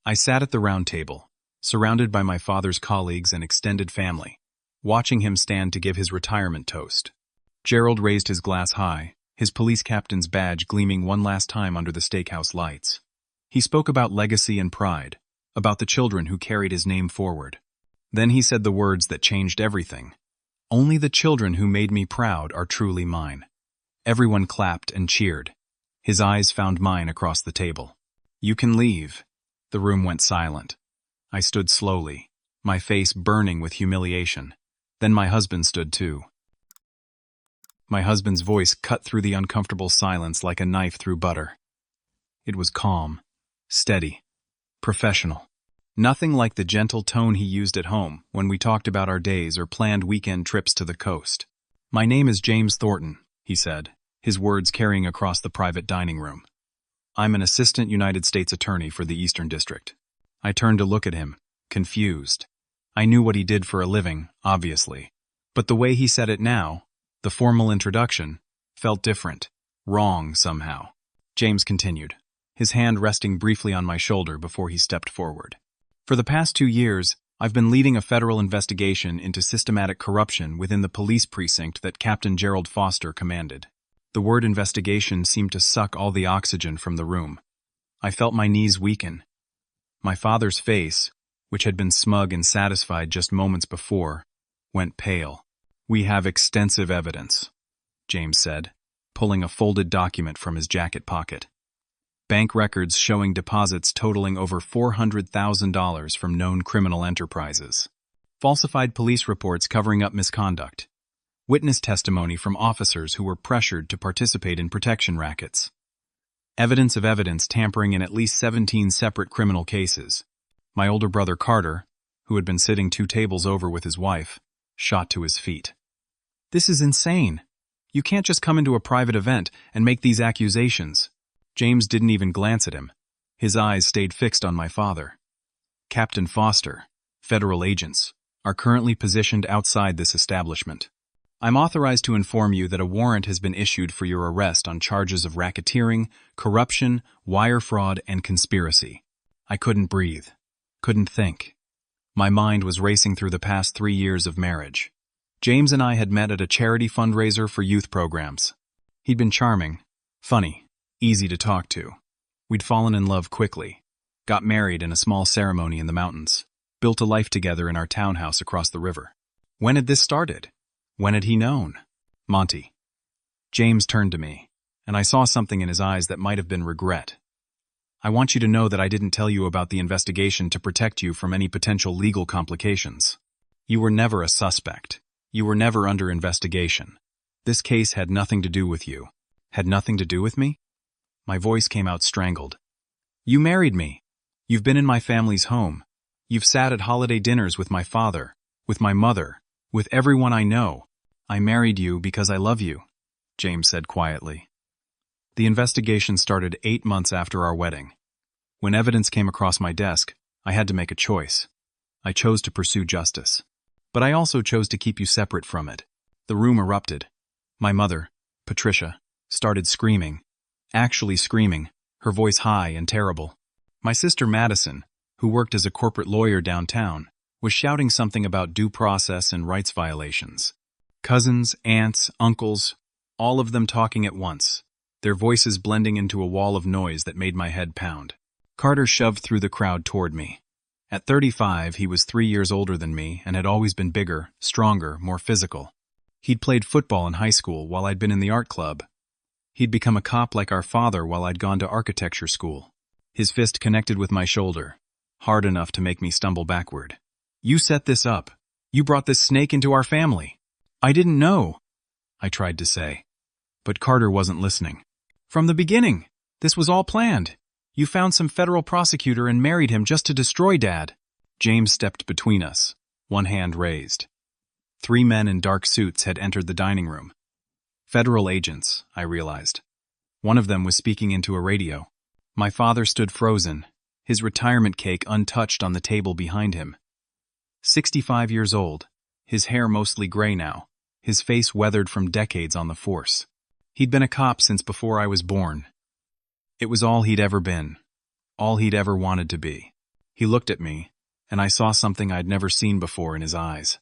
I sat at the round table, surrounded by my father's colleagues and extended family, watching him stand to give his retirement toast. Gerald raised his glass high, his police captain's badge gleaming one last time under the steakhouse lights. He spoke about legacy and pride, about the children who carried his name forward. Then he said the words that changed everything. "Only the children who made me proud are truly mine." Everyone clapped and cheered. His eyes found mine across the table. "You can leave." The room went silent. I stood slowly, my face burning with humiliation. Then my husband stood too. My husband's voice cut through the uncomfortable silence like a knife through butter. It was calm, steady, professional. Nothing like the gentle tone he used at home when we talked about our days or planned weekend trips to the coast. "My name is James Thornton," he said, his words carrying across the private dining room. "I'm an assistant United States attorney for the Eastern District." I turned to look at him, confused. I knew what he did for a living, obviously. But the way he said it now, the formal introduction, felt different, wrong somehow. James continued, his hand resting briefly on my shoulder before he stepped forward. "For the past 2 years, I've been leading a federal investigation into systematic corruption within the police precinct that Captain Gerald Foster commanded." The word investigation seemed to suck all the oxygen from the room. I felt my knees weaken. My father's face, which had been smug and satisfied just moments before, went pale. "We have extensive evidence," James said, pulling a folded document from his jacket pocket. "Bank records showing deposits totaling over $400,000 from known criminal enterprises. Falsified police reports covering up misconduct. Witness testimony from officers who were pressured to participate in protection rackets. Evidence of evidence tampering in at least 17 separate criminal cases." My older brother Carter, who had been sitting 2 tables over with his wife, shot to his feet. "This is insane. You can't just come into a private event and make these accusations." James didn't even glance at him. His eyes stayed fixed on my father. "Captain Foster, federal agents, are currently positioned outside this establishment. I'm authorized to inform you that a warrant has been issued for your arrest on charges of racketeering, corruption, wire fraud, and conspiracy." I couldn't breathe, couldn't think. My mind was racing through the past 3 years of marriage. James and I had met at a charity fundraiser for youth programs. He'd been charming, funny, easy to talk to. We'd fallen in love quickly, got married in a small ceremony in the mountains, built a life together in our townhouse across the river. When had this started? When had he known? "Monty." James turned to me, and I saw something in his eyes that might have been regret. "I want you to know that I didn't tell you about the investigation to protect you from any potential legal complications. You were never a suspect. You were never under investigation. This case had nothing to do with you." "Had nothing to do with me?" My voice came out strangled. "You married me. You've been in my family's home. You've sat at holiday dinners with my father, with my mother, with everyone I know. I married you because I love you," James said quietly. The investigation started 8 months after our wedding. When evidence came across my desk, I had to make a choice. I chose to pursue justice. But I also chose to keep you separate from it. The room erupted. My mother, Patricia, started screaming. Actually screaming, her voice high and terrible. My sister Madison, who worked as a corporate lawyer downtown, was shouting something about due process and rights violations. Cousins, aunts, uncles, all of them talking at once, their voices blending into a wall of noise that made my head pound. Carter shoved through the crowd toward me. At 35, he was 3 years older than me and had always been bigger, stronger, more physical. He'd played football in high school while I'd been in the art club. He'd become a cop like our father while I'd gone to architecture school. His fist connected with my shoulder, hard enough to make me stumble backward. "You set this up. You brought this snake into our family." "I didn't know," I tried to say. But Carter wasn't listening. "From the beginning, this was all planned. You found some federal prosecutor and married him just to destroy Dad." James stepped between us, one hand raised. 3 men in dark suits had entered the dining room. Federal agents, I realized. One of them was speaking into a radio. My father stood frozen, his retirement cake untouched on the table behind him. 65 years old, his hair mostly gray now, his face weathered from decades on the force. He'd been a cop since before I was born. It was all he'd ever been, all he'd ever wanted to be. He looked at me, and I saw something I'd never seen before in his eyes.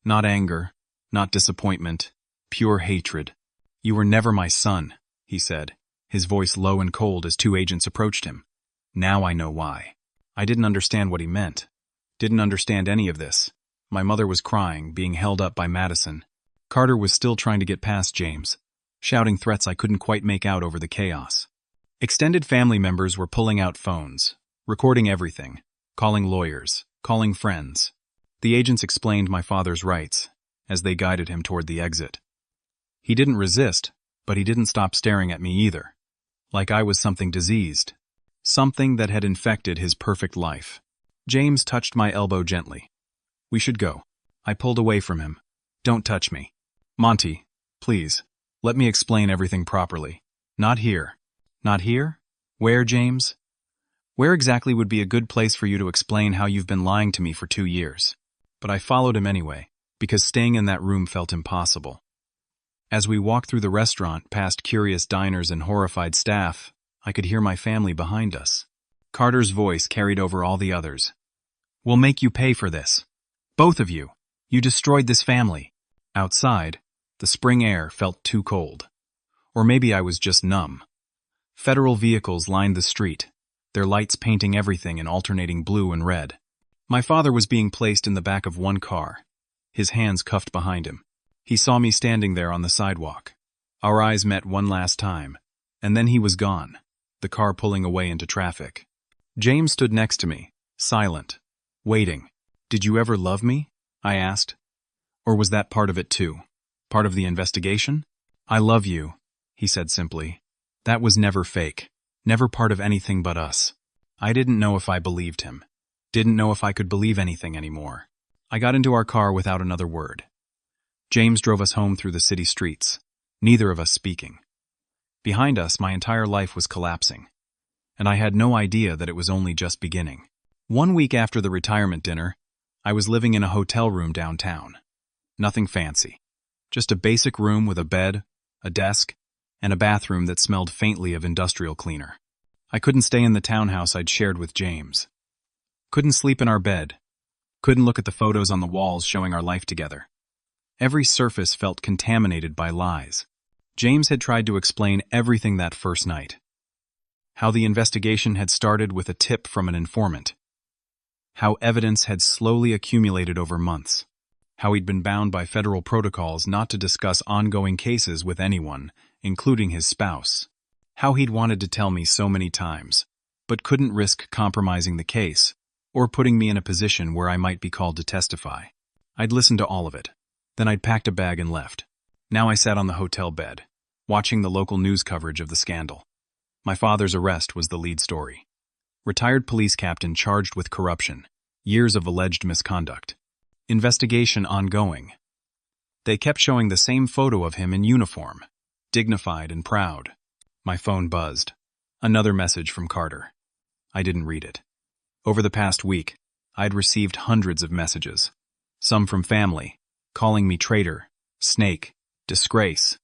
Not anger, not disappointment, pure hatred. "You were never my son," he said, his voice low and cold as two agents approached him. Now I know why. I didn't understand what he meant. Didn't understand any of this. My mother was crying, being held up by Madison. Carter was still trying to get past James, shouting threats I couldn't quite make out over the chaos. Extended family members were pulling out phones, recording everything, calling lawyers, calling friends. The agents explained my father's rights as they guided him toward the exit. He didn't resist, but he didn't stop staring at me either, like I was something diseased, something that had infected his perfect life. James touched my elbow gently. "We should go." I pulled away from him. "Don't touch me. Monty, please, let me explain everything properly. Not here." "Not here? Where, James? Where exactly would be a good place for you to explain how you've been lying to me for 2 years?" But I followed him anyway, because staying in that room felt impossible. As we walked through the restaurant, past curious diners and horrified staff, I could hear my family behind us. Carter's voice carried over all the others. "We'll make you pay for this. Both of you. You destroyed this family." Outside, the spring air felt too cold. Or maybe I was just numb. Federal vehicles lined the street, their lights painting everything in alternating blue and red. My father was being placed in the back of one car, his hands cuffed behind him. He saw me standing there on the sidewalk. Our eyes met one last time, and then he was gone, the car pulling away into traffic. James stood next to me, silent, waiting. "Did you ever love me?" I asked. "Or was that part of it too? Part of the investigation?" "I love you," he said simply. "That was never fake, never part of anything but us." I didn't know if I believed him. Didn't know if I could believe anything anymore. I got into our car without another word. James drove us home through the city streets, neither of us speaking. Behind us, my entire life was collapsing, and I had no idea that it was only just beginning. 1 week after the retirement dinner, I was living in a hotel room downtown. Nothing fancy. Just a basic room with a bed, a desk, and a bathroom that smelled faintly of industrial cleaner. I couldn't stay in the townhouse I'd shared with James. Couldn't sleep in our bed. Couldn't look at the photos on the walls showing our life together. Every surface felt contaminated by lies. James had tried to explain everything that first night. How the investigation had started with a tip from an informant. How evidence had slowly accumulated over months. How he'd been bound by federal protocols not to discuss ongoing cases with anyone, including his spouse. How he'd wanted to tell me so many times, but couldn't risk compromising the case, or putting me in a position where I might be called to testify. I'd listened to all of it. Then I'd packed a bag and left. Now I sat on the hotel bed, watching the local news coverage of the scandal. My father's arrest was the lead story. Retired police captain charged with corruption, years of alleged misconduct. Investigation ongoing. They kept showing the same photo of him in uniform, dignified and proud. My phone buzzed. Another message from Carter. I didn't read it. Over the past week, I'd received hundreds of messages. Some from family, calling me traitor, snake, disgrace.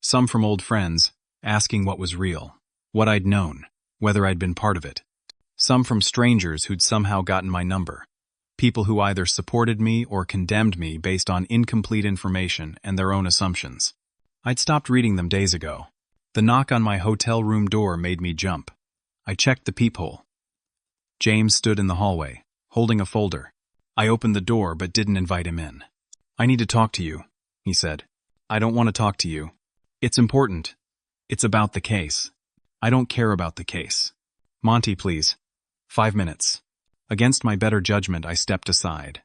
Some from old friends, asking what was real, what I'd known, whether I'd been part of it. Some from strangers who'd somehow gotten my number. People who either supported me or condemned me based on incomplete information and their own assumptions. I'd stopped reading them days ago. The knock on my hotel room door made me jump. I checked the peephole. James stood in the hallway, holding a folder. I opened the door but didn't invite him in. "I need to talk to you," he said. "I don't want to talk to you. It's important. It's about the case. I don't care about the case. Monty, please. 5 minutes." Against my better judgment, I stepped aside.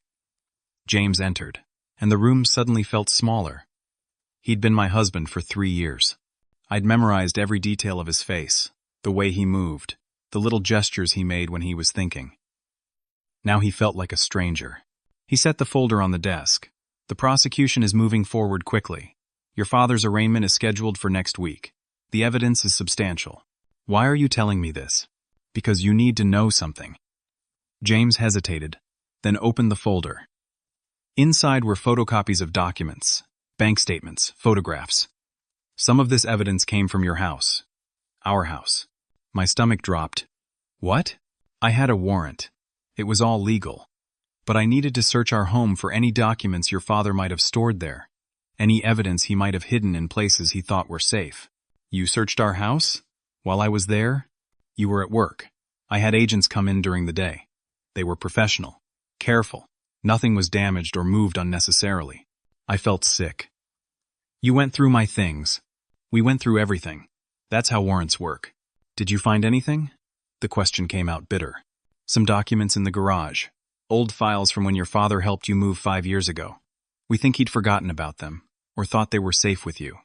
James entered, and the room suddenly felt smaller. He'd been my husband for 3 years. I'd memorized every detail of his face, the way he moved, the little gestures he made when he was thinking. Now he felt like a stranger. He set the folder on the desk. "The prosecution is moving forward quickly. Your father's arraignment is scheduled for next week. The evidence is substantial. Why are you telling me this?" "Because you need to know something." James hesitated, then opened the folder. Inside were photocopies of documents, bank statements, photographs. "Some of this evidence came from your house. Our house." My stomach dropped. "What?" "I had a warrant. It was all legal. But I needed to search our home for any documents your father might have stored there, any evidence he might have hidden in places he thought were safe. You searched our house? While I was there? You were at work. I had agents come in during the day. They were professional, careful. Nothing was damaged or moved unnecessarily. I felt sick. You went through my things. We went through everything. That's how warrants work. Did you find anything? The question came out bitter. Some documents in the garage. Old files from when your father helped you move 5 years ago. We think he'd forgotten about them, or thought they were safe with you.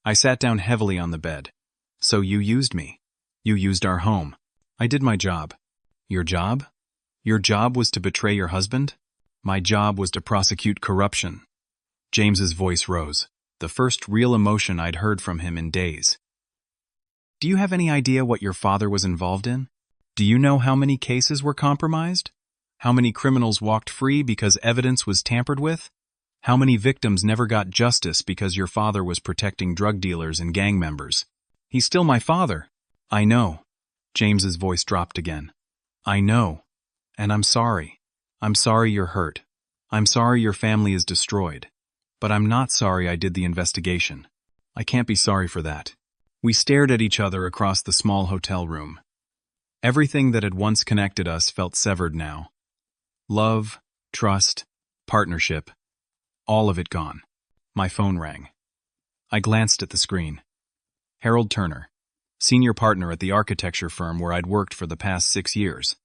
I sat down heavily on the bed. So you used me. You used our home. I did my job. Your job? Your job was to betray your husband? My job was to prosecute corruption. James's voice rose, the first real emotion I'd heard from him in days. Do you have any idea what your father was involved in? Do you know how many cases were compromised? How many criminals walked free because evidence was tampered with? How many victims never got justice because your father was protecting drug dealers and gang members? He's still my father. I know. James's voice dropped again. I know. And I'm sorry. I'm sorry you're hurt. I'm sorry your family is destroyed. But I'm not sorry I did the investigation. I can't be sorry for that. We stared at each other across the small hotel room. Everything that had once connected us felt severed now. Love, trust, partnership, all of it gone. My phone rang. I glanced at the screen. Harold Turner, senior partner at the architecture firm where I'd worked for the past 6 years.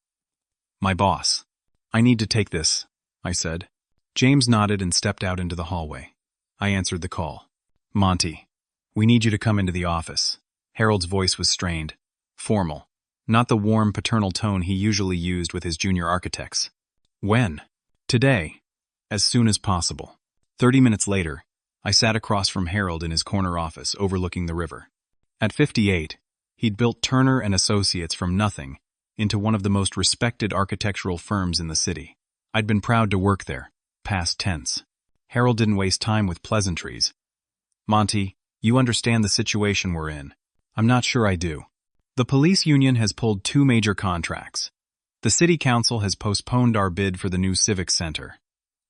My boss. I need to take this, I said. James nodded and stepped out into the hallway. I answered the call. Monty, we need you to come into the office. Harold's voice was strained, formal, not the warm paternal tone he usually used with his junior architects. When? Today. As soon as possible. 30 minutes later, I sat across from Harold in his corner office overlooking the river. At 58, he'd built Turner and Associates from nothing into one of the most respected architectural firms in the city. I'd been proud to work there, past tense. Harold didn't waste time with pleasantries. Monty, you understand the situation we're in. I'm not sure I do. The police union has pulled 2 major contracts. The city council has postponed our bid for the new civic center.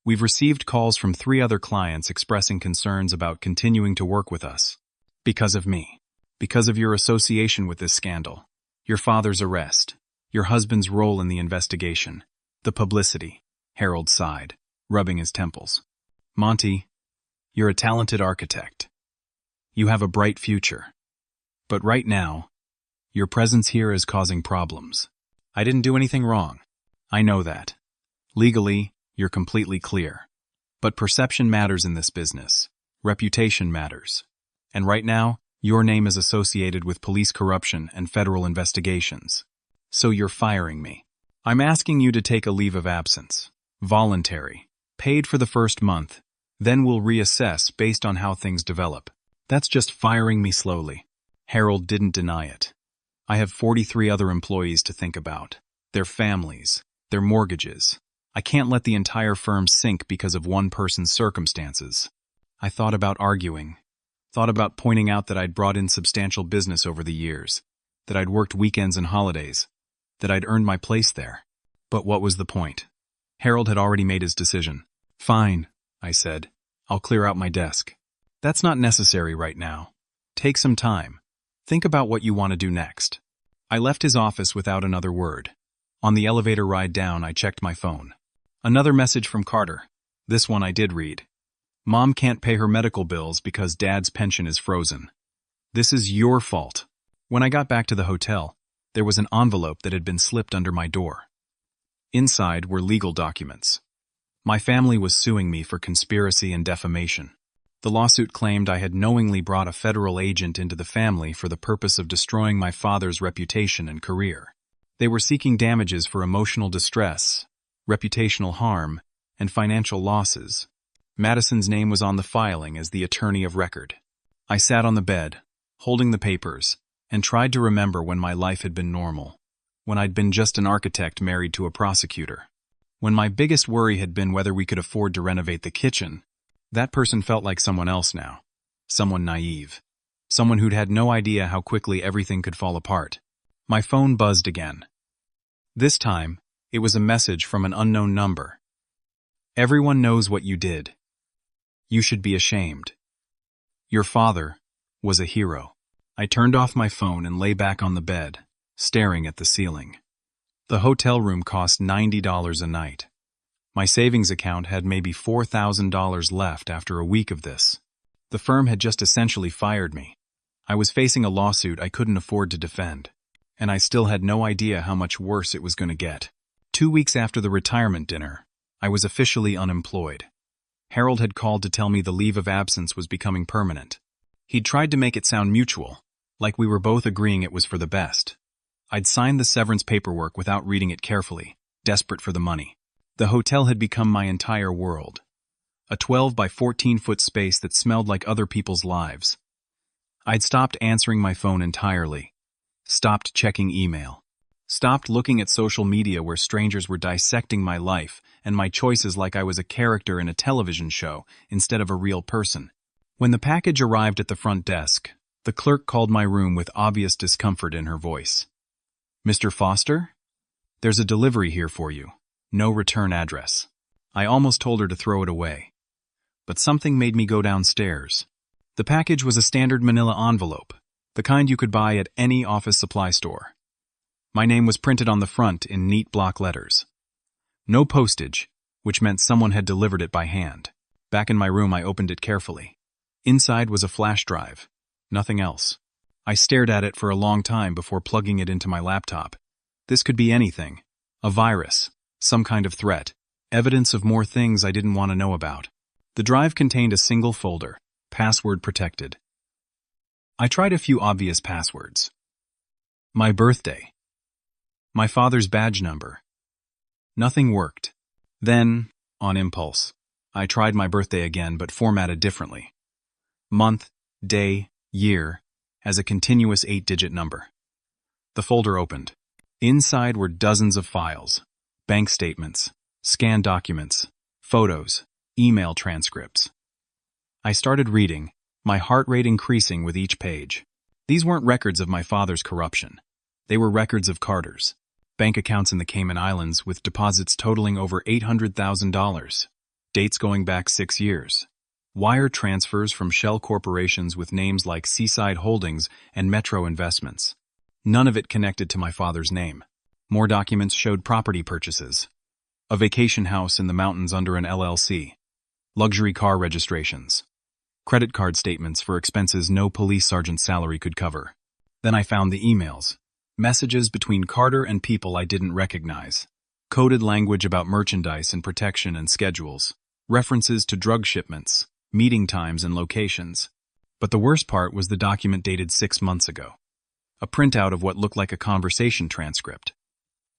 We've received calls from 3 other clients expressing concerns about continuing to work with us. Because of me. Because of your association with this scandal. Your father's arrest. Your husband's role in the investigation. The publicity. Harold sighed, rubbing his temples. Monty, you're a talented architect. You have a bright future. But right now, your presence here is causing problems. I didn't do anything wrong. I know that. Legally, you're completely clear. But perception matters in this business. Reputation matters. And right now, your name is associated with police corruption and federal investigations. So you're firing me. I'm asking you to take a leave of absence. Voluntary. Paid for the first month. Then we'll reassess based on how things develop. That's just firing me slowly. Harold didn't deny it. I have 43 other employees to think about. Their families. Their mortgages. I can't let the entire firm sink because of one person's circumstances. I thought about arguing. Thought about pointing out that I'd brought in substantial business over the years. That I'd worked weekends and holidays. That I'd earned my place there. But what was the point? Harold had already made his decision. Fine, I said. I'll clear out my desk. That's not necessary right now. Take some time. Think about what you want to do next. I left his office without another word. On the elevator ride down, I checked my phone. Another message from Carter. This one I did read. Mom can't pay her medical bills because Dad's pension is frozen. This is your fault. When I got back to the hotel, there was an envelope that had been slipped under my door. Inside were legal documents. My family was suing me for conspiracy and defamation. The lawsuit claimed I had knowingly brought a federal agent into the family for the purpose of destroying my father's reputation and career. They were seeking damages for emotional distress, reputational harm, and financial losses. Madison's name was on the filing as the attorney of record. I sat on the bed, holding the papers, and tried to remember when my life had been normal, when I'd been just an architect married to a prosecutor. When my biggest worry had been whether we could afford to renovate the kitchen, that person felt like someone else now. Someone naive. Someone who'd had no idea how quickly everything could fall apart. My phone buzzed again. This time, It was a message from an unknown number. Everyone knows what you did. You should be ashamed. Your father was a hero. I turned off my phone and lay back on the bed, staring at the ceiling. The hotel room cost $90 a night. My savings account had maybe $4,000 left after a week of this. The firm had just essentially fired me. I was facing a lawsuit I couldn't afford to defend, and I still had no idea how much worse it was going to get. 2 weeks after the retirement dinner, I was officially unemployed. Harold had called to tell me the leave of absence was becoming permanent. He'd tried to make it sound mutual, like we were both agreeing it was for the best. I'd signed the severance paperwork without reading it carefully, desperate for the money. The hotel had become my entire world. A 12 by 14-foot space that smelled like other people's lives. I'd stopped answering my phone entirely. Stopped checking email. Stopped looking at social media where strangers were dissecting my life and my choices like I was a character in a television show instead of a real person. When the package arrived at the front desk, the clerk called my room with obvious discomfort in her voice. "Mr. Foster? There's a delivery here for you. No return address." I almost told her to throw it away. But something made me go downstairs. The package was a standard manila envelope, the kind you could buy at any office supply store. My name was printed on the front in neat block letters. No postage, which meant someone had delivered it by hand. Back in my room, I opened it carefully. Inside was a flash drive. Nothing else. I stared at it for a long time before plugging it into my laptop. This could be anything. A virus. Some kind of threat. Evidence of more things I didn't want to know about. The drive contained a single folder, password protected. I tried a few obvious passwords. My birthday. My father's badge number. Nothing worked. Then, on impulse, I tried my birthday again but formatted differently. Month, day, year, as a continuous 8-digit number. The folder opened. Inside were dozens of files. Bank statements, scanned documents, photos, email transcripts. I started reading, my heart rate increasing with each page. These weren't records of my father's corruption. They were records of Carter's. Bank accounts in the Cayman Islands with deposits totaling over $800,000. Dates going back 6 years. Wire transfers from shell corporations with names like Seaside Holdings and Metro Investments. None of it connected to my father's name. More documents showed property purchases. A vacation house in the mountains under an LLC. Luxury car registrations. Credit card statements for expenses no police sergeant's salary could cover. Then I found the emails. Messages between Carter and people I didn't recognize. Coded language about merchandise and protection and schedules. References to drug shipments, meeting times and locations. But the worst part was the document dated 6 months ago. A printout of what looked like a conversation transcript.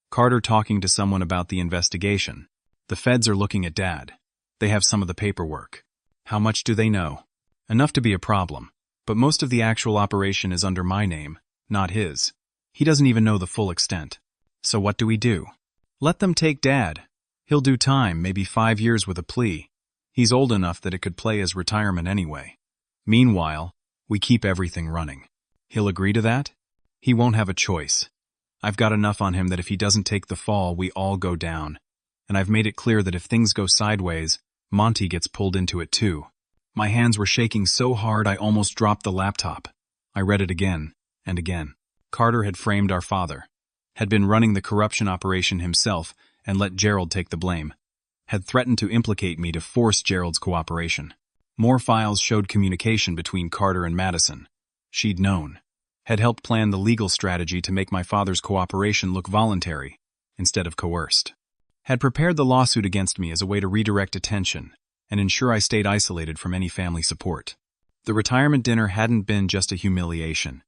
Carter talking to someone about the investigation. The feds are looking at Dad. They have some of the paperwork. How much do they know? Enough to be a problem, but most of the actual operation is under my name, not his. He doesn't even know the full extent. So what do we do? Let them take Dad. He'll do time, maybe 5 years with a plea. He's old enough that it could play as retirement anyway. Meanwhile, we keep everything running. He'll agree to that? He won't have a choice. I've got enough on him that if he doesn't take the fall, we all go down. And I've made it clear that if things go sideways, Monty gets pulled into it too. My hands were shaking so hard I almost dropped the laptop. I read it again and again. Carter had framed our father, had been running the corruption operation himself and let Gerald take the blame, had threatened to implicate me to force Gerald's cooperation. More files showed communication between Carter and Madison. She'd known. Had helped plan the legal strategy to make my father's cooperation look voluntary instead of coerced. Had prepared the lawsuit against me as a way to redirect attention and ensure I stayed isolated from any family support. The retirement dinner hadn't been just a humiliation.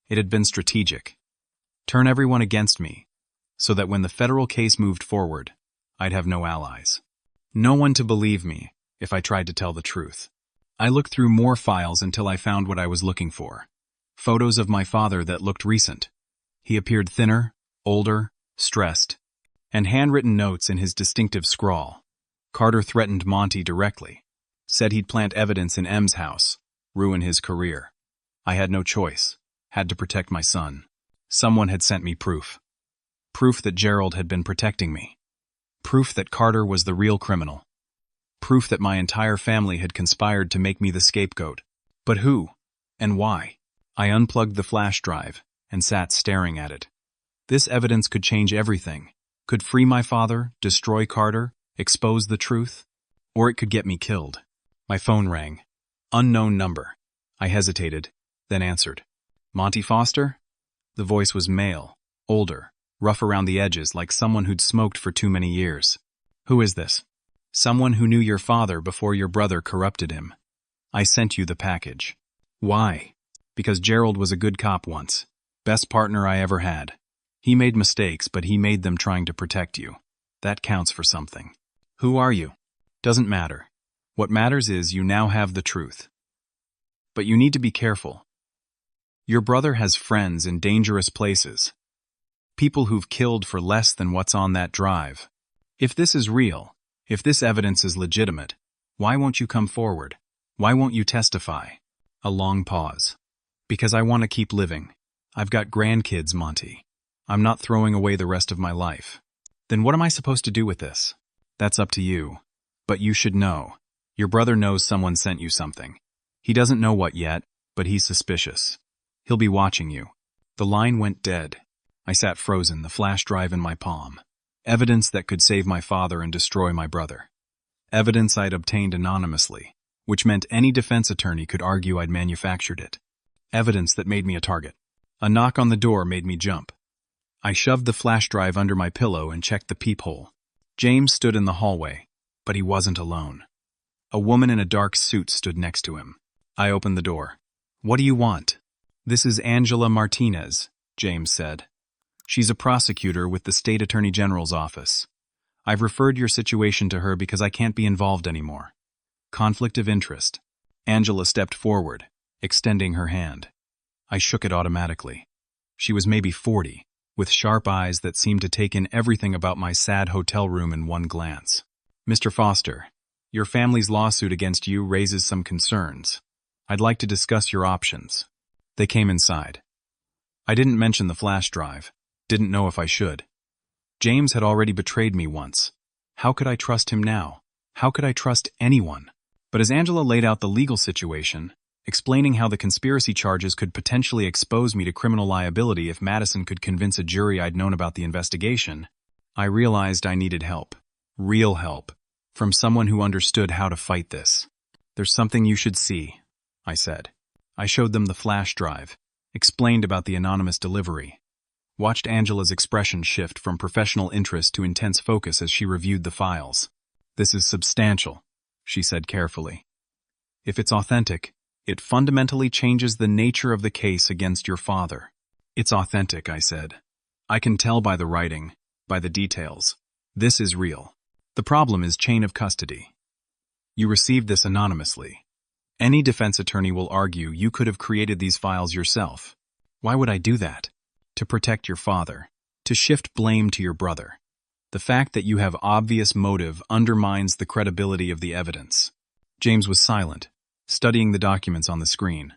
It had been strategic. Turn everyone against me, so that when the federal case moved forward, I'd have no allies. No one to believe me if I tried to tell the truth. I looked through more files until I found what I was looking for. Photos of my father that looked recent. He appeared thinner, older, stressed, and handwritten notes in his distinctive scrawl. Carter threatened Monty directly, said he'd plant evidence in M's house, ruin his career. I had no choice, had to protect my son. Someone had sent me proof. Proof that Gerald had been protecting me. Proof that Carter was the real criminal. Proof that my entire family had conspired to make me the scapegoat. But who? And why? I unplugged the flash drive and sat staring at it. This evidence could change everything. Could free my father, destroy Carter, expose the truth, or it could get me killed. My phone rang. Unknown number. I hesitated, then answered. Monty Foster? The voice was male, older, rough around the edges like someone who'd smoked for too many years. Who is this? Someone who knew your father before your brother corrupted him. I sent you the package. Why? Because Gerald was a good cop once. Best partner I ever had. He made mistakes, but he made them trying to protect you. That counts for something. Who are you? Doesn't matter. What matters is you now have the truth. But you need to be careful. Your brother has friends in dangerous places. People who've killed for less than what's on that drive. If this is real, if this evidence is legitimate, why won't you come forward? Why won't you testify? A long pause. Because I want to keep living. I've got grandkids, Monty. I'm not throwing away the rest of my life. Then what am I supposed to do with this? That's up to you. But you should know. Your brother knows someone sent you something. He doesn't know what yet, but he's suspicious. He'll be watching you. The line went dead. I sat frozen, the flash drive in my palm. Evidence that could save my father and destroy my brother. Evidence I'd obtained anonymously, which meant any defense attorney could argue I'd manufactured it. Evidence that made me a target. A knock on the door made me jump. I shoved the flash drive under my pillow and checked the peephole. James stood in the hallway, but he wasn't alone. A woman in a dark suit stood next to him. I opened the door. What do you want? This is Angela Martinez, James said. She's a prosecutor with the State Attorney General's office. I've referred your situation to her because I can't be involved anymore. Conflict of interest. Angela stepped forward, extending her hand. I shook it automatically. She was maybe 40, with sharp eyes that seemed to take in everything about my sad hotel room in one glance. Mr. Foster, your family's lawsuit against you raises some concerns. I'd like to discuss your options. They came inside. I didn't mention the flash drive. Didn't know if I should. James had already betrayed me once. How could I trust him now? How could I trust anyone? But as Angela laid out the legal situation, explaining how the conspiracy charges could potentially expose me to criminal liability if Madison could convince a jury I'd known about the investigation, I realized I needed help. Real help. From someone who understood how to fight this. There's something you should see, I said. I showed them the flash drive, explained about the anonymous delivery. Watched Angela's expression shift from professional interest to intense focus as she reviewed the files. This is substantial, she said carefully. If it's authentic, it fundamentally changes the nature of the case against your father. It's authentic, I said. I can tell by the writing, by the details. This is real. The problem is chain of custody. You received this anonymously. Any defense attorney will argue you could have created these files yourself. Why would I do that? To protect your father. To shift blame to your brother. The fact that you have obvious motive undermines the credibility of the evidence. James was silent, studying the documents on the screen.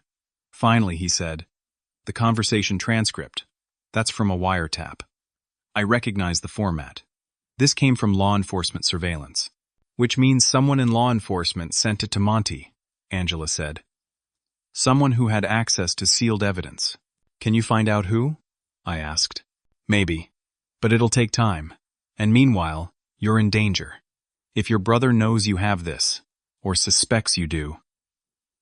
Finally, he said, "The conversation transcript. That's from a wiretap." I recognized the format. This came from law enforcement surveillance. Which means someone in law enforcement sent it to Monty, Angela said. Someone who had access to sealed evidence. Can you find out who? I asked. Maybe. But it'll take time. And meanwhile, you're in danger. If your brother knows you have this, or suspects you do.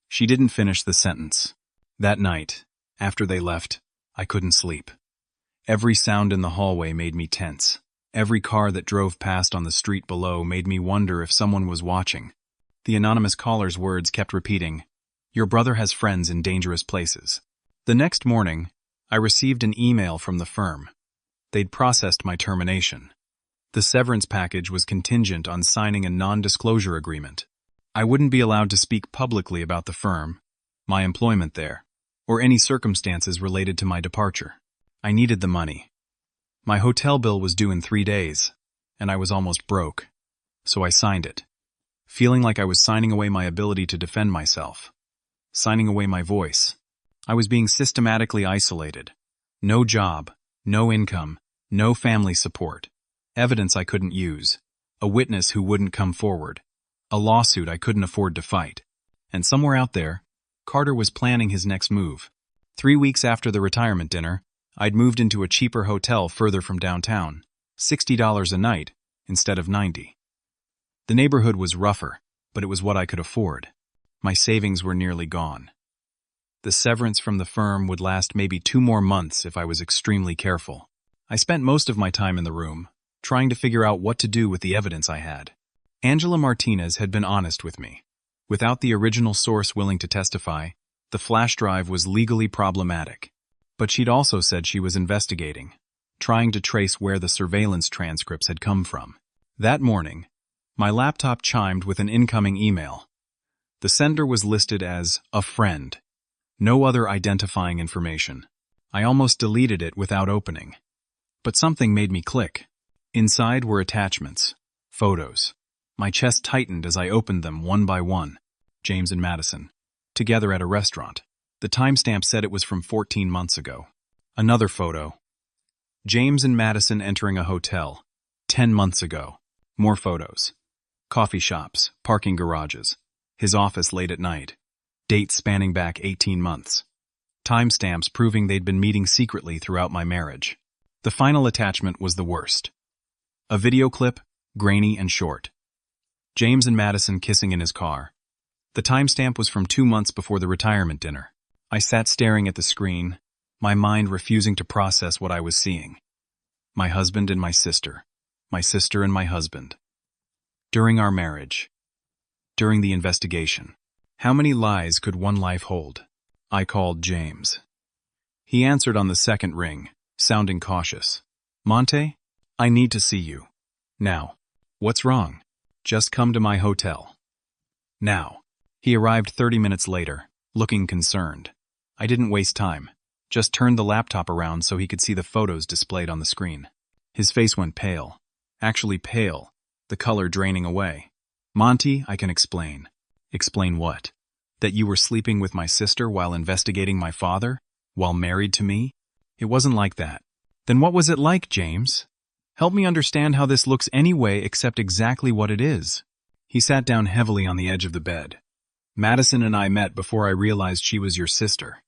She didn't finish the sentence. That night, after they left, I couldn't sleep. Every sound in the hallway made me tense. Every car that drove past on the street below made me wonder if someone was watching. The anonymous caller's words kept repeating, "Your brother has friends in dangerous places." The next morning, I received an email from the firm. They'd processed my termination. The severance package was contingent on signing a non-disclosure agreement. I wouldn't be allowed to speak publicly about the firm, my employment there, or any circumstances related to my departure. I needed the money. My hotel bill was due in 3 days, and I was almost broke. So I signed it, feeling like I was signing away my ability to defend myself, signing away my voice. I was being systematically isolated. No job, no income, No family support. Evidence I couldn't use. A witness who wouldn't come forward. A lawsuit I couldn't afford to fight. And somewhere out there, Carter was planning his next move. 3 weeks after the retirement dinner, I'd moved into a cheaper hotel further from downtown, $60 a night instead of $90. The neighborhood was rougher, but it was what I could afford. My savings were nearly gone. The severance from the firm would last maybe 2 more months if I was extremely careful. I spent most of my time in the room, trying to figure out what to do with the evidence I had. Angela Martinez had been honest with me. Without the original source willing to testify, the flash drive was legally problematic. But she'd also said she was investigating, trying to trace where the surveillance transcripts had come from. That morning, my laptop chimed with an incoming email. The sender was listed as a friend. No other identifying information. I almost deleted it without opening. But something made me click. Inside were attachments, photos. My chest tightened as I opened them one by one. James and Madison, together at a restaurant. The timestamp said it was from 14 months ago. Another photo. James and Madison entering a hotel, 10 months ago. More photos. Coffee shops, parking garages. His office late at night. Dates spanning back 18 months. Timestamps proving they'd been meeting secretly throughout my marriage. The final attachment was the worst. A video clip, grainy and short. James and Madison kissing in his car. The timestamp was from 2 months before the retirement dinner. I sat staring at the screen, my mind refusing to process what I was seeing. My husband and my sister and my husband. During our marriage. During the investigation. How many lies could one life hold? I called James. He answered on the second ring, sounding cautious. Monte, I need to see you. Now. What's wrong? Just come to my hotel. Now. He arrived 30 minutes later, looking concerned. I didn't waste time. Just turned the laptop around so he could see the photos displayed on the screen. His face went pale. Actually pale, the color draining away. Monty, I can explain. Explain what? That you were sleeping with my sister while investigating my father? While married to me? It wasn't like that. Then what was it like, James? Help me understand how this looks anyway except exactly what it is. He sat down heavily on the edge of the bed. Madison and I met before I realized she was your sister.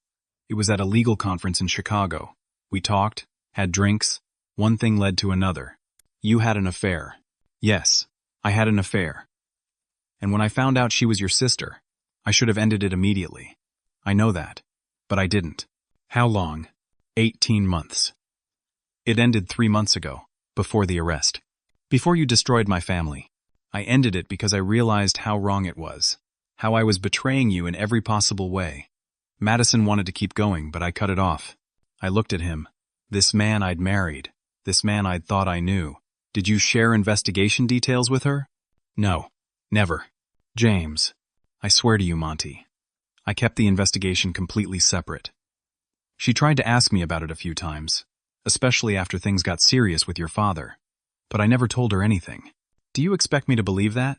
It was at a legal conference in Chicago. We talked, had drinks. One thing led to another. You had an affair. Yes, I had an affair. And when I found out she was your sister, I should have ended it immediately. I know that, but I didn't. How long? 18 months. It ended 3 months ago, before the arrest. Before you destroyed my family. I ended it because I realized how wrong it was. How I was betraying you in every possible way. Madison wanted to keep going, but I cut it off. I looked at him. This man I'd married. This man I'd thought I knew. Did you share investigation details with her? No. Never. James. I swear to you, Monty. I kept the investigation completely separate. She tried to ask me about it a few times, especially after things got serious with your father. But I never told her anything. Do you expect me to believe that?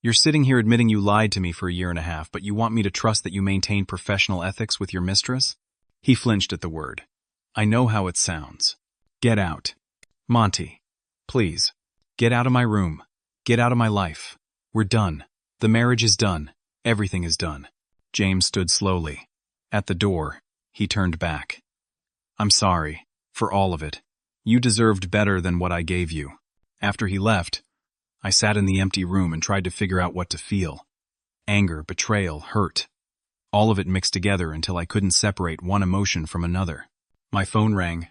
You're sitting here admitting you lied to me for a year and a half, but you want me to trust that you maintain professional ethics with your mistress? He flinched at the word. I know how it sounds. Get out. Monty. Please. Get out of my room. Get out of my life. We're done. The marriage is done. Everything is done. James stood slowly. At the door, he turned back. I'm sorry. For all of it. You deserved better than what I gave you. After he left, I sat in the empty room and tried to figure out what to feel. Anger, betrayal, hurt. All of it mixed together until I couldn't separate one emotion from another. My phone rang.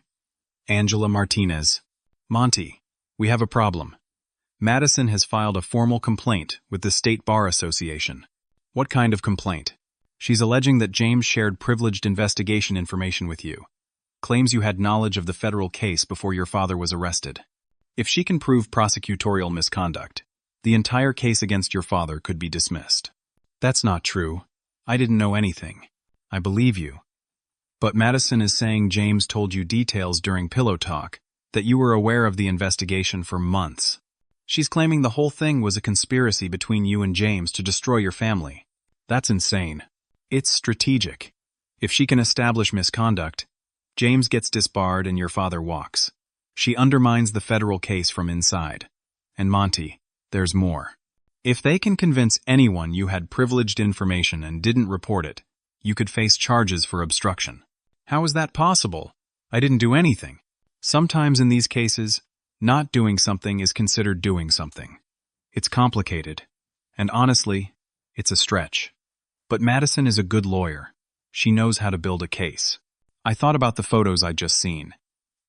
Angela Martinez. Monty, we have a problem. Madison has filed a formal complaint with the State Bar Association. What kind of complaint? She's alleging that James shared privileged investigation information with you. Claims you had knowledge of the federal case before your father was arrested. If she can prove prosecutorial misconduct, the entire case against your father could be dismissed. That's not true. I didn't know anything. I believe you. But Madison is saying James told you details during Pillow Talk, that you were aware of the investigation for months. She's claiming the whole thing was a conspiracy between you and James to destroy your family. That's insane. It's strategic. If she can establish misconduct, James gets disbarred and your father walks. She undermines the federal case from inside. And Monty, there's more. If they can convince anyone you had privileged information and didn't report it, you could face charges for obstruction. How is that possible? I didn't do anything. Sometimes in these cases, not doing something is considered doing something. It's complicated. And honestly, it's a stretch. But Madison is a good lawyer. She knows how to build a case. I thought about the photos I'd just seen.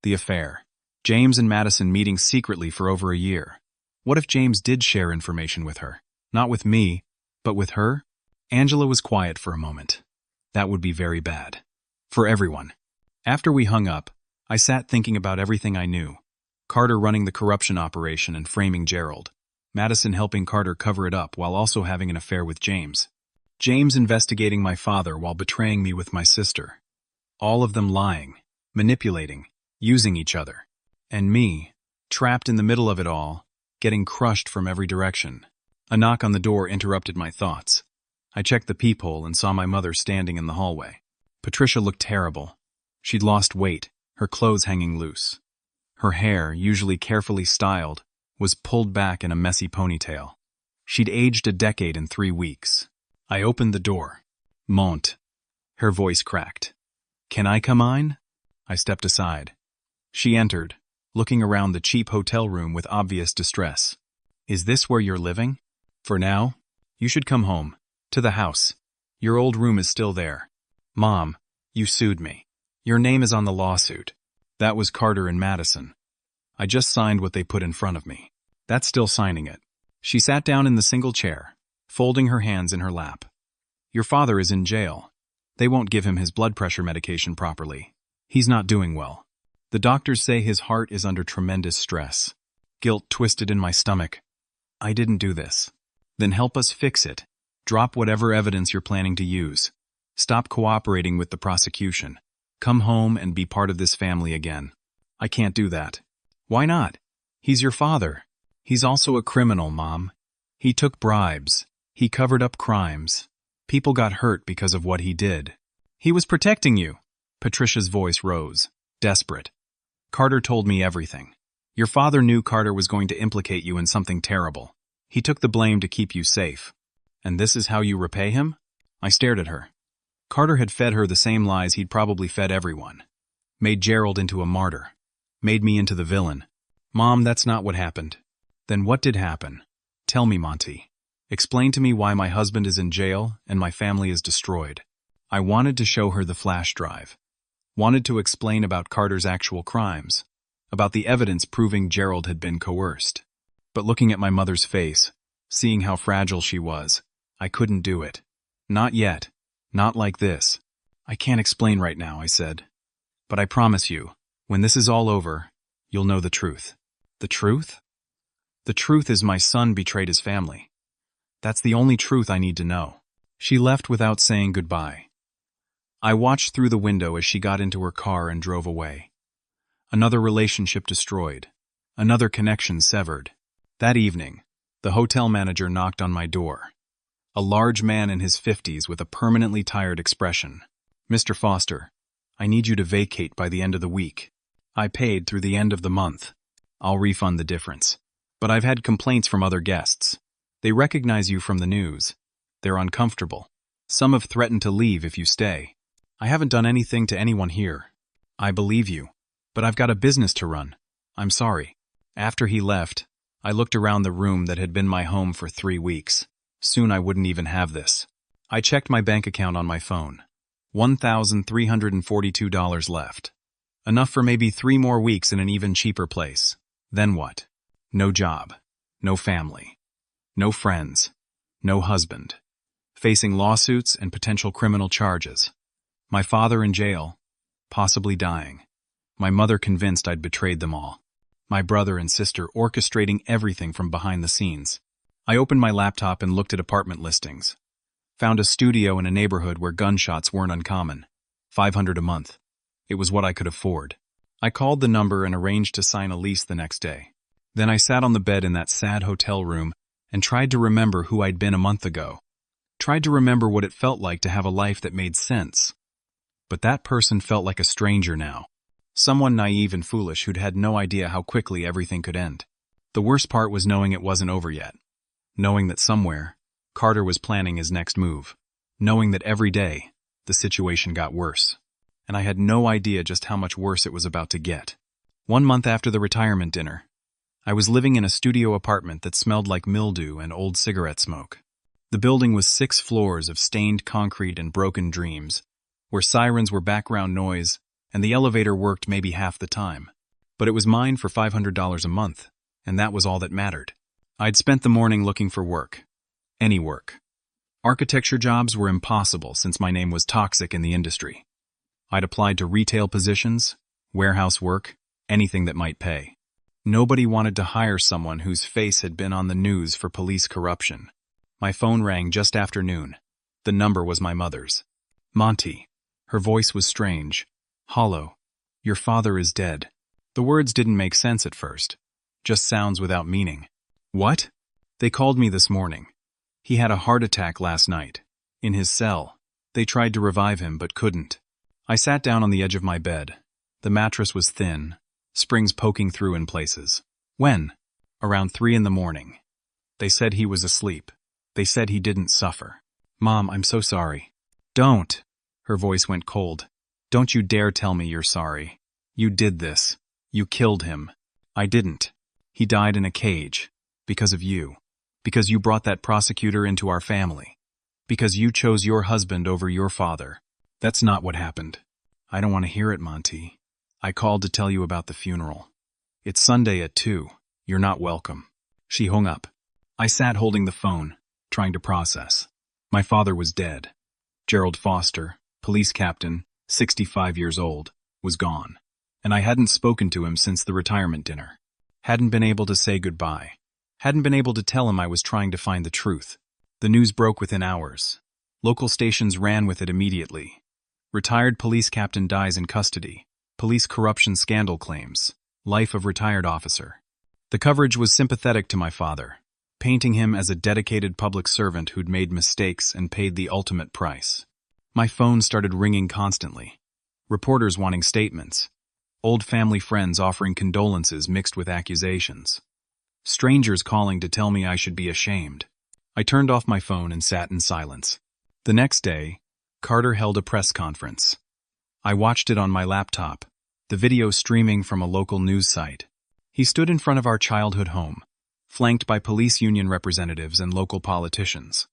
The affair. James and Madison meeting secretly for over a year. What if James did share information with her? Not with me, but with her? Angela was quiet for a moment. That would be very bad. For everyone. After we hung up, I sat thinking about everything I knew. Carter running the corruption operation and framing Gerald. Madison helping Carter cover it up while also having an affair with James. James investigating my father while betraying me with my sister. All of them lying, manipulating, using each other. And me, trapped in the middle of it all, getting crushed from every direction. A knock on the door interrupted my thoughts. I checked the peephole and saw my mother standing in the hallway. Patricia looked terrible. She'd lost weight, her clothes hanging loose. Her hair, usually carefully styled, was pulled back in a messy ponytail. She'd aged a decade in 3 weeks. I opened the door. Monte. Her voice cracked. Can I come in? I stepped aside. She entered, looking around the cheap hotel room with obvious distress. Is this where you're living? For now, you should come home. To the house. Your old room is still there. Mom, you sued me. Your name is on the lawsuit. That was Carter and Madison. I just signed what they put in front of me. That's still signing it. She sat down in the single chair, folding her hands in her lap. Your father is in jail. They won't give him his blood pressure medication properly. He's not doing well. The doctors say his heart is under tremendous stress. Guilt twisted in my stomach. I didn't do this. Then help us fix it. Drop whatever evidence you're planning to use. Stop cooperating with the prosecution. Come home and be part of this family again. I can't do that. Why not? He's your father. He's also a criminal, Mom. He took bribes. He covered up crimes. People got hurt because of what he did. He was protecting you. Patricia's voice rose, desperate. Carter told me everything. Your father knew Carter was going to implicate you in something terrible. He took the blame to keep you safe. And this is how you repay him? I stared at her. Carter had fed her the same lies he'd probably fed everyone. Made Gerald into a martyr. Made me into the villain. Mom, that's not what happened. Then what did happen? Tell me, Monty. Explain to me why my husband is in jail and my family is destroyed. I wanted to show her the flash drive. Wanted to explain about Carter's actual crimes. About the evidence proving Gerald had been coerced. But looking at my mother's face, seeing how fragile she was, I couldn't do it. Not yet. Not like this. I can't explain right now, I said. But I promise you, when this is all over, you'll know the truth. The truth? The truth is my son betrayed his family. That's the only truth I need to know. She left without saying goodbye. I watched through the window as she got into her car and drove away. Another relationship destroyed. Another connection severed. That evening, the hotel manager knocked on my door. A large man in his 50s with a permanently tired expression. Mr. Foster, I need you to vacate by the end of the week. I paid through the end of the month. I'll refund the difference. But I've had complaints from other guests. They recognize you from the news. They're uncomfortable. Some have threatened to leave if you stay. I haven't done anything to anyone here. I believe you. But I've got a business to run. I'm sorry. After he left, I looked around the room that had been my home for 3 weeks. Soon I wouldn't even have this. I checked my bank account on my phone. $1,342 left. Enough for maybe 3 more weeks in an even cheaper place. Then what? No job. No family. No friends. No husband. Facing lawsuits and potential criminal charges. My father in jail. Possibly dying. My mother convinced I'd betrayed them all. My brother and sister orchestrating everything from behind the scenes. I opened my laptop and looked at apartment listings. Found a studio in a neighborhood where gunshots weren't uncommon. $500 a month. It was what I could afford. I called the number and arranged to sign a lease the next day. Then I sat on the bed in that sad hotel room and tried to remember who I'd been a month ago. Tried to remember what it felt like to have a life that made sense. But that person felt like a stranger now. Someone naive and foolish who'd had no idea how quickly everything could end. The worst part was knowing it wasn't over yet. Knowing that somewhere, Carter was planning his next move. Knowing that every day, the situation got worse. And I had no idea just how much worse it was about to get. 1 month after the retirement dinner, I was living in a studio apartment that smelled like mildew and old cigarette smoke. The building was 6 floors of stained concrete and broken dreams, where sirens were background noise and the elevator worked maybe half the time. But it was mine for $500 a month, and that was all that mattered. I'd spent the morning looking for work. Any work. Architecture jobs were impossible since my name was toxic in the industry. I'd applied to retail positions, warehouse work, anything that might pay. Nobody wanted to hire someone whose face had been on the news for police corruption. My phone rang just after noon. The number was my mother's. Monty. Her voice was strange. Hollow. Your father is dead. The words didn't make sense at first. Just sounds without meaning. What? They called me this morning. He had a heart attack last night. In his cell. They tried to revive him but couldn't. I sat down on the edge of my bed. The mattress was thin, springs poking through in places. When? Around 3 in the morning. They said he was asleep. They said he didn't suffer. Mom, I'm so sorry. Don't. Her voice went cold. Don't you dare tell me you're sorry. You did this. You killed him. I didn't. He died in a cage. Because of you. Because you brought that prosecutor into our family. Because you chose your husband over your father. That's not what happened. I don't want to hear it, Monty. I called to tell you about the funeral. It's Sunday at 2. You're not welcome. She hung up. I sat holding the phone, trying to process. My father was dead. Gerald Foster, police captain, 65 years old, was gone. And I hadn't spoken to him since the retirement dinner. Hadn't been able to say goodbye. Hadn't been able to tell him I was trying to find the truth. The news broke within hours. Local stations ran with it immediately. Retired police captain dies in custody. Police corruption scandal claims. Life of retired officer. The coverage was sympathetic to my father, painting him as a dedicated public servant who'd made mistakes and paid the ultimate price. My phone started ringing constantly. Reporters wanting statements. Old family friends offering condolences mixed with accusations. Strangers calling to tell me I should be ashamed. I turned off my phone and sat in silence. The next day, Carter held a press conference. I watched it on my laptop, the video streaming from a local news site. He stood in front of our childhood home, flanked by police union representatives and local politicians.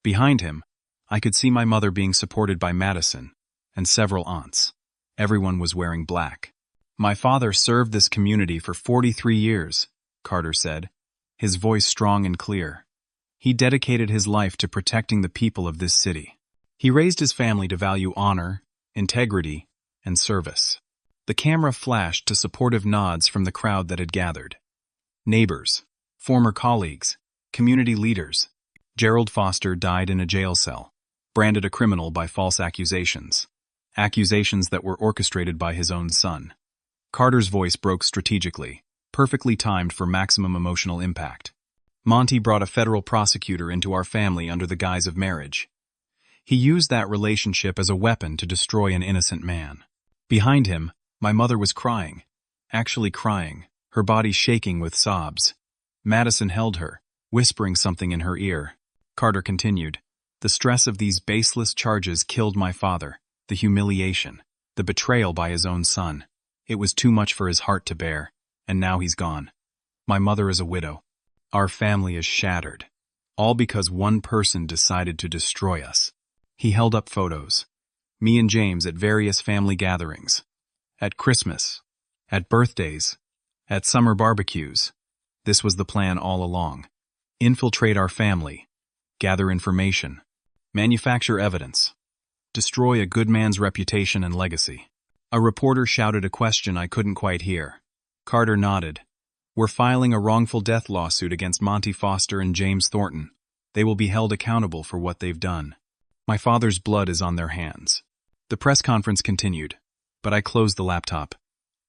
Behind him, I could see my mother being supported by Madison and several aunts. Everyone was wearing black. My father served this community for 43 years, Carter said, his voice strong and clear. He dedicated his life to protecting the people of this city. He raised his family to value honor, integrity, and service. The camera flashed to supportive nods from the crowd that had gathered. Neighbors, former colleagues, community leaders. Gerald Foster died in a jail cell, branded a criminal by false accusations. Accusations that were orchestrated by his own son. Carter's voice broke strategically, perfectly timed for maximum emotional impact. Monty brought a federal prosecutor into our family under the guise of marriage. He used that relationship as a weapon to destroy an innocent man. Behind him, my mother was crying, actually crying, her body shaking with sobs. Madison held her, whispering something in her ear. Carter continued, "The stress of these baseless charges killed my father, the humiliation, the betrayal by his own son. It was too much for his heart to bear, and now he's gone. My mother is a widow. Our family is shattered, all because one person decided to destroy us." He held up photos. Me and James at various family gatherings. At Christmas. At birthdays. At summer barbecues. This was the plan all along. Infiltrate our family. Gather information. Manufacture evidence. Destroy a good man's reputation and legacy. A reporter shouted a question I couldn't quite hear. Carter nodded. "We're filing a wrongful death lawsuit against Monty Foster and James Thornton. They will be held accountable for what they've done. My father's blood is on their hands." The press conference continued, but I closed the laptop.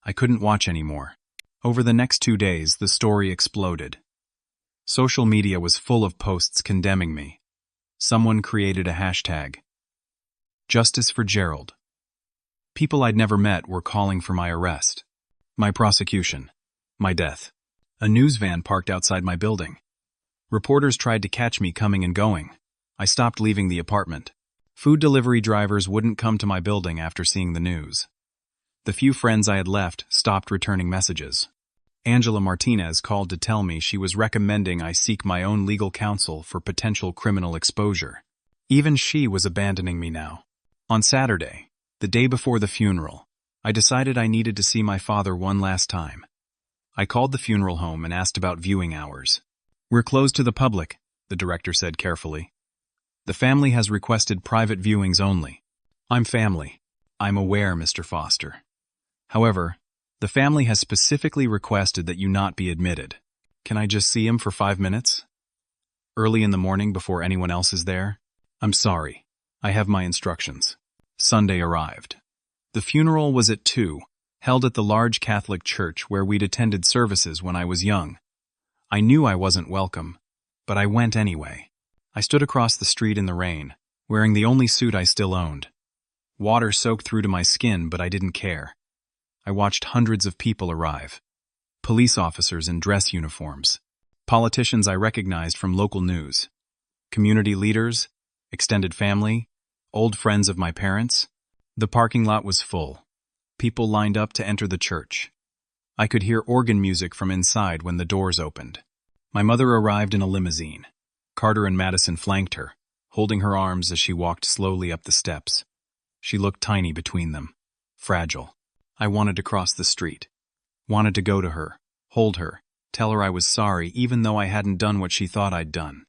I couldn't watch anymore. Over the next 2 days, the story exploded. Social media was full of posts condemning me. Someone created a hashtag. Justice for Gerald. People I'd never met were calling for my arrest, my prosecution, my death. A news van parked outside my building. Reporters tried to catch me coming and going. I stopped leaving the apartment. Food delivery drivers wouldn't come to my building after seeing the news. The few friends I had left stopped returning messages. Angela Martinez called to tell me she was recommending I seek my own legal counsel for potential criminal exposure. Even she was abandoning me now. On Saturday, the day before the funeral, I decided I needed to see my father one last time. I called the funeral home and asked about viewing hours. "We're closed to the public," the director said carefully. "The family has requested private viewings only." "I'm family. I'm aware, Mr. Foster. However, the family has specifically requested that you not be admitted. Can I just see him for 5 minutes? Early in the morning before anyone else is there?" "I'm sorry. I have my instructions." Sunday arrived. The funeral was at 2, held at the large Catholic church where we'd attended services when I was young. I knew I wasn't welcome, but I went anyway. I stood across the street in the rain, wearing the only suit I still owned. Water soaked through to my skin, but I didn't care. I watched hundreds of people arrive. Police officers in dress uniforms, politicians I recognized from local news, community leaders, extended family, old friends of my parents. The parking lot was full. People lined up to enter the church. I could hear organ music from inside when the doors opened. My mother arrived in a limousine. Carter and Madison flanked her, holding her arms as she walked slowly up the steps. She looked tiny between them, fragile. I wanted to cross the street. Wanted to go to her, hold her, tell her I was sorry even though I hadn't done what she thought I'd done.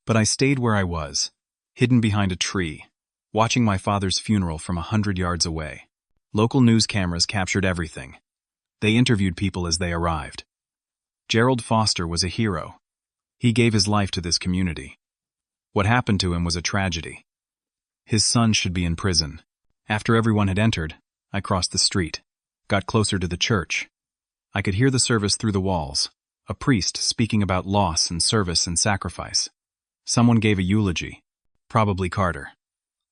But I stayed where I was, hidden behind a tree, watching my father's funeral from 100 yards away. Local news cameras captured everything. They interviewed people as they arrived. Gerald Foster was a hero. He gave his life to this community. What happened to him was a tragedy. His son should be in prison. After everyone had entered, I crossed the street, got closer to the church. I could hear the service through the walls, a priest speaking about loss and service and sacrifice. Someone gave a eulogy, probably Carter.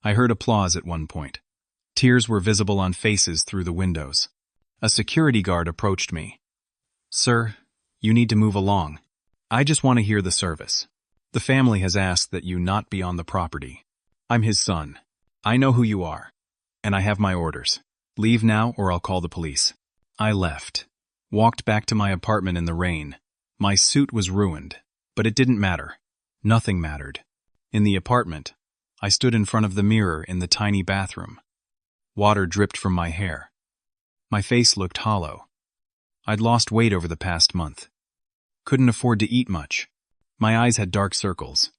I heard applause at one point. Tears were visible on faces through the windows. A security guard approached me. "Sir, you need to move along. I just want to hear the service. The family has asked that you not be on the property. I'm his son. I know who you are, and I have my orders. Leave now or I'll call the police." I left, walked back to my apartment in the rain. My suit was ruined, but it didn't matter. Nothing mattered. In the apartment, I stood in front of the mirror in the tiny bathroom. Water dripped from my hair. My face looked hollow. I'd lost weight over the past month. Couldn't afford to eat much. My eyes had dark circles.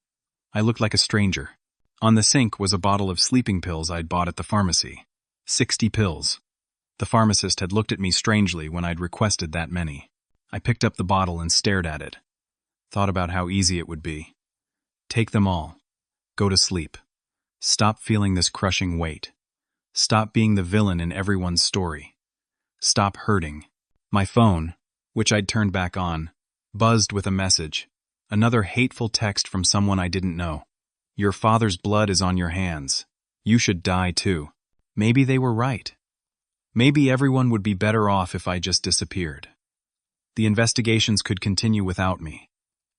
I looked like a stranger. On the sink was a bottle of sleeping pills I'd bought at the pharmacy. 60 pills. The pharmacist had looked at me strangely when I'd requested that many. I picked up the bottle and stared at it. Thought about how easy it would be. Take them all. Go to sleep. Stop feeling this crushing weight. Stop being the villain in everyone's story. Stop hurting. My phone, which I'd turned back on, buzzed with a message. Another hateful text from someone I didn't know. "Your father's blood is on your hands. You should die too." Maybe they were right. Maybe everyone would be better off if I just disappeared. The investigations could continue without me.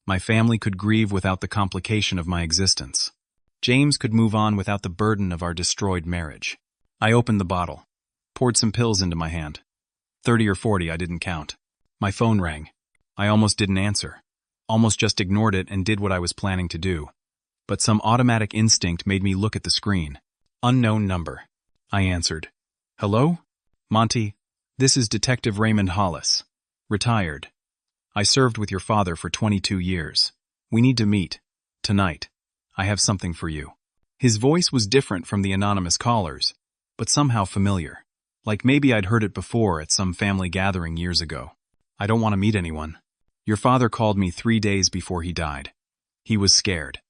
My family could grieve without the complication of my existence. James could move on without the burden of our destroyed marriage. I opened the bottle, poured some pills into my hand. 30 or 40, I didn't count. My phone rang. I almost didn't answer. Almost just ignored it and did what I was planning to do. But some automatic instinct made me look at the screen. Unknown number. I answered. "Hello? Monty, this is Detective Raymond Hollis. Retired. I served with your father for 22 years. We need to meet. Tonight. I have something for you." His voice was different from the anonymous callers, but somehow familiar. Like maybe I'd heard it before at some family gathering years ago. "I don't want to meet anyone. Your father called me 3 days before he died. He was scared.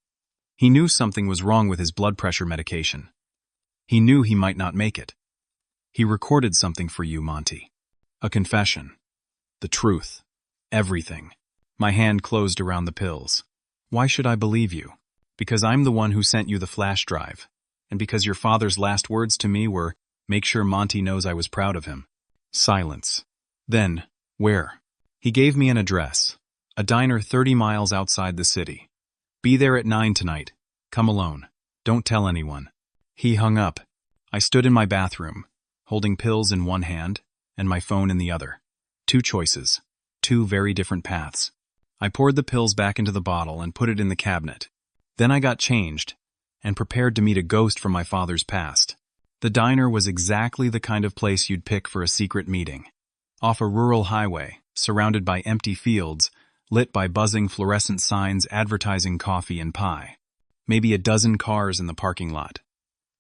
He knew something was wrong with his blood pressure medication. He knew he might not make it. He recorded something for you, Monty. A confession. The truth. Everything." My hand closed around the pills. "Why should I believe you? Because I'm the one who sent you the flash drive, and because your father's last words to me were, Make sure Monty knows I was proud of him. Silence. Then, where? He gave me an address. A diner 30 miles outside the city. Be there at 9 tonight. Come alone. Don't tell anyone. He hung up. I stood in my bathroom, holding pills in one hand and my phone in the other. Two choices. Two very different paths. I poured the pills back into the bottle and put it in the cabinet. Then I got changed and prepared to meet a ghost from my father's past. The diner was exactly the kind of place you'd pick for a secret meeting. Off a rural highway, surrounded by empty fields, lit by buzzing fluorescent signs advertising coffee and pie. Maybe a dozen cars in the parking lot.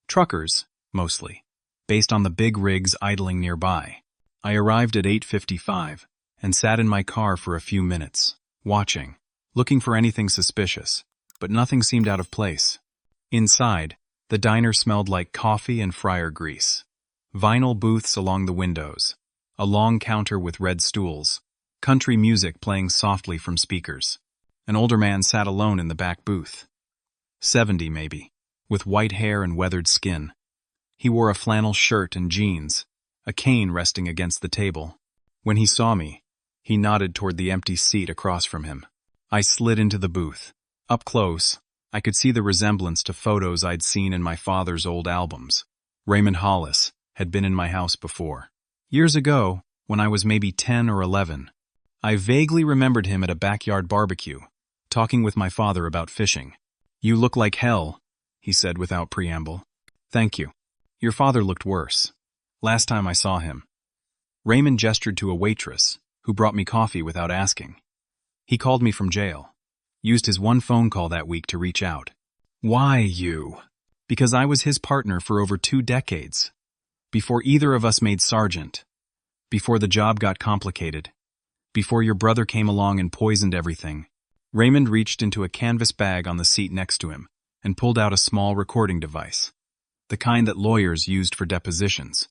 Truckers, mostly, based on the big rigs idling nearby. I arrived at 8:55 and sat in my car for a few minutes, watching, looking for anything suspicious, but nothing seemed out of place. Inside, the diner smelled like coffee and fryer grease. Vinyl booths along the windows, a long counter with red stools, country music playing softly from speakers. An older man sat alone in the back booth. 70 maybe, with white hair and weathered skin. He wore a flannel shirt and jeans, a cane resting against the table. When he saw me, he nodded toward the empty seat across from him. I slid into the booth. Up close, I could see the resemblance to photos I'd seen in my father's old albums. Raymond Hollis had been in my house before. Years ago, when I was maybe 10 or 11, I vaguely remembered him at a backyard barbecue, talking with my father about fishing. "You look like hell," he said without preamble. "Thank you. Your father looked worse. Last time I saw him." Raymond gestured to a waitress, who brought me coffee without asking. He called me from jail. Used his one phone call that week to reach out. "Why you?" "Because I was his partner for over 2 decades. Before either of us made sergeant. Before the job got complicated. Before your brother came along and poisoned everything." Raymond reached into a canvas bag on the seat next to him and pulled out a small recording device. The kind that lawyers used for depositions.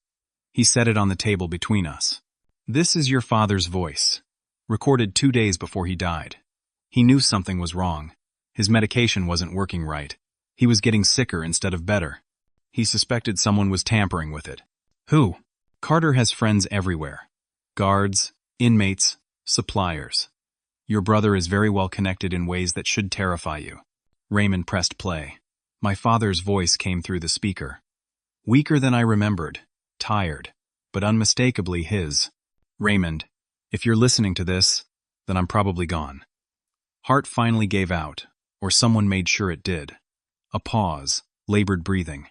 He set it on the table between us. "This is your father's voice, recorded 2 days before he died. He knew something was wrong. His medication wasn't working right. He was getting sicker instead of better. He suspected someone was tampering with it. Who? Carter has friends everywhere. Guards, inmates, suppliers. Your brother is very well connected in ways that should terrify you." Raymond pressed play. My father's voice came through the speaker. Weaker than I remembered, tired, but unmistakably his. "Raymond, if you're listening to this, then I'm probably gone." Heart finally gave out, or someone made sure it did. A pause, labored breathing.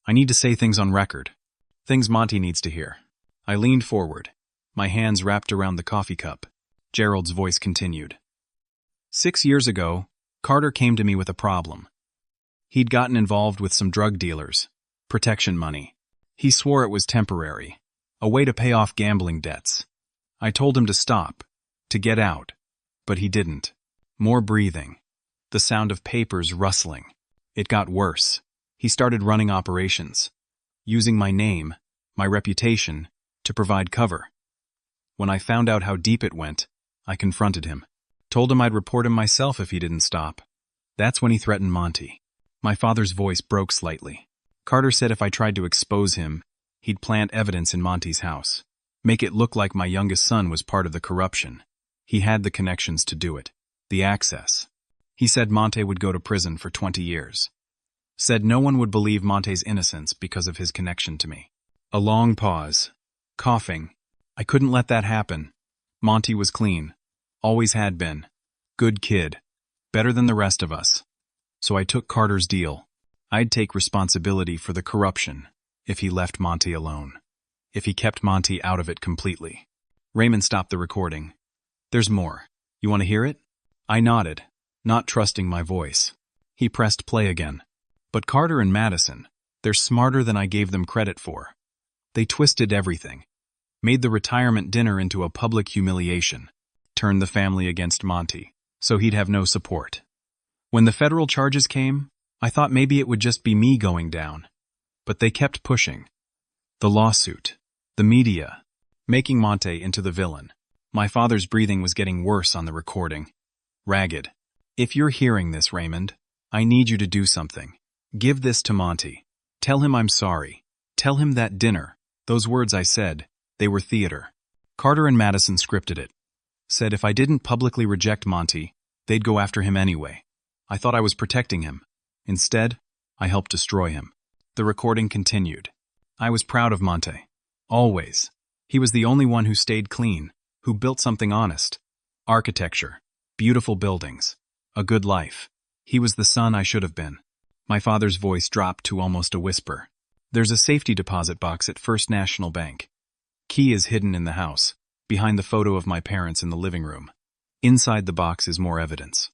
"I need to say things on record. Things Monty needs to hear." I leaned forward, my hands wrapped around the coffee cup. Gerald's voice continued. 6 years ago, Carter came to me with a problem. He'd gotten involved with some drug dealers, protection money. He swore it was temporary, a way to pay off gambling debts. I told him to stop, to get out, but he didn't. More breathing, the sound of papers rustling. It got worse. He started running operations, using my name, my reputation, to provide cover. When I found out how deep it went, I confronted him. Told him I'd report him myself if he didn't stop. That's when he threatened Monty. My father's voice broke slightly. Carter said if I tried to expose him, he'd plant evidence in Monty's house. Make it look like my youngest son was part of the corruption. He had the connections to do it. The access. He said Monty would go to prison for 20 years. Said no one would believe Monty's innocence because of his connection to me. A long pause. Coughing. I couldn't let that happen. Monty was clean. Always had been. Good kid. Better than the rest of us. So I took Carter's deal. I'd take responsibility for the corruption if he left Monty alone. If he kept Monty out of it completely. Raymond stopped the recording. "There's more. You want to hear it?" I nodded, not trusting my voice. He pressed play again. "But Carter and Madison, they're smarter than I gave them credit for. They twisted everything. Made the retirement dinner into a public humiliation. Turned the family against Monty, so he'd have no support. When the federal charges came, I thought maybe it would just be me going down. But they kept pushing. The lawsuit, the media, making Monty into the villain. My father's breathing was getting worse on the recording. Ragged. "If you're hearing this, Raymond, I need you to do something. Give this to Monty. Tell him I'm sorry. Tell him that dinner. Those words I said, they were theater. Carter and Madison scripted it. Said if I didn't publicly reject Monty, they'd go after him anyway. I thought I was protecting him. Instead, I helped destroy him. The recording continued. I was proud of Monty. Always. He was the only one who stayed clean, who built something honest. Architecture. Beautiful buildings. A good life. He was the son I should have been. My father's voice dropped to almost a whisper. There's a safety deposit box at First National Bank. Key is hidden in the house, behind the photo of my parents in the living room. Inside the box is more evidence.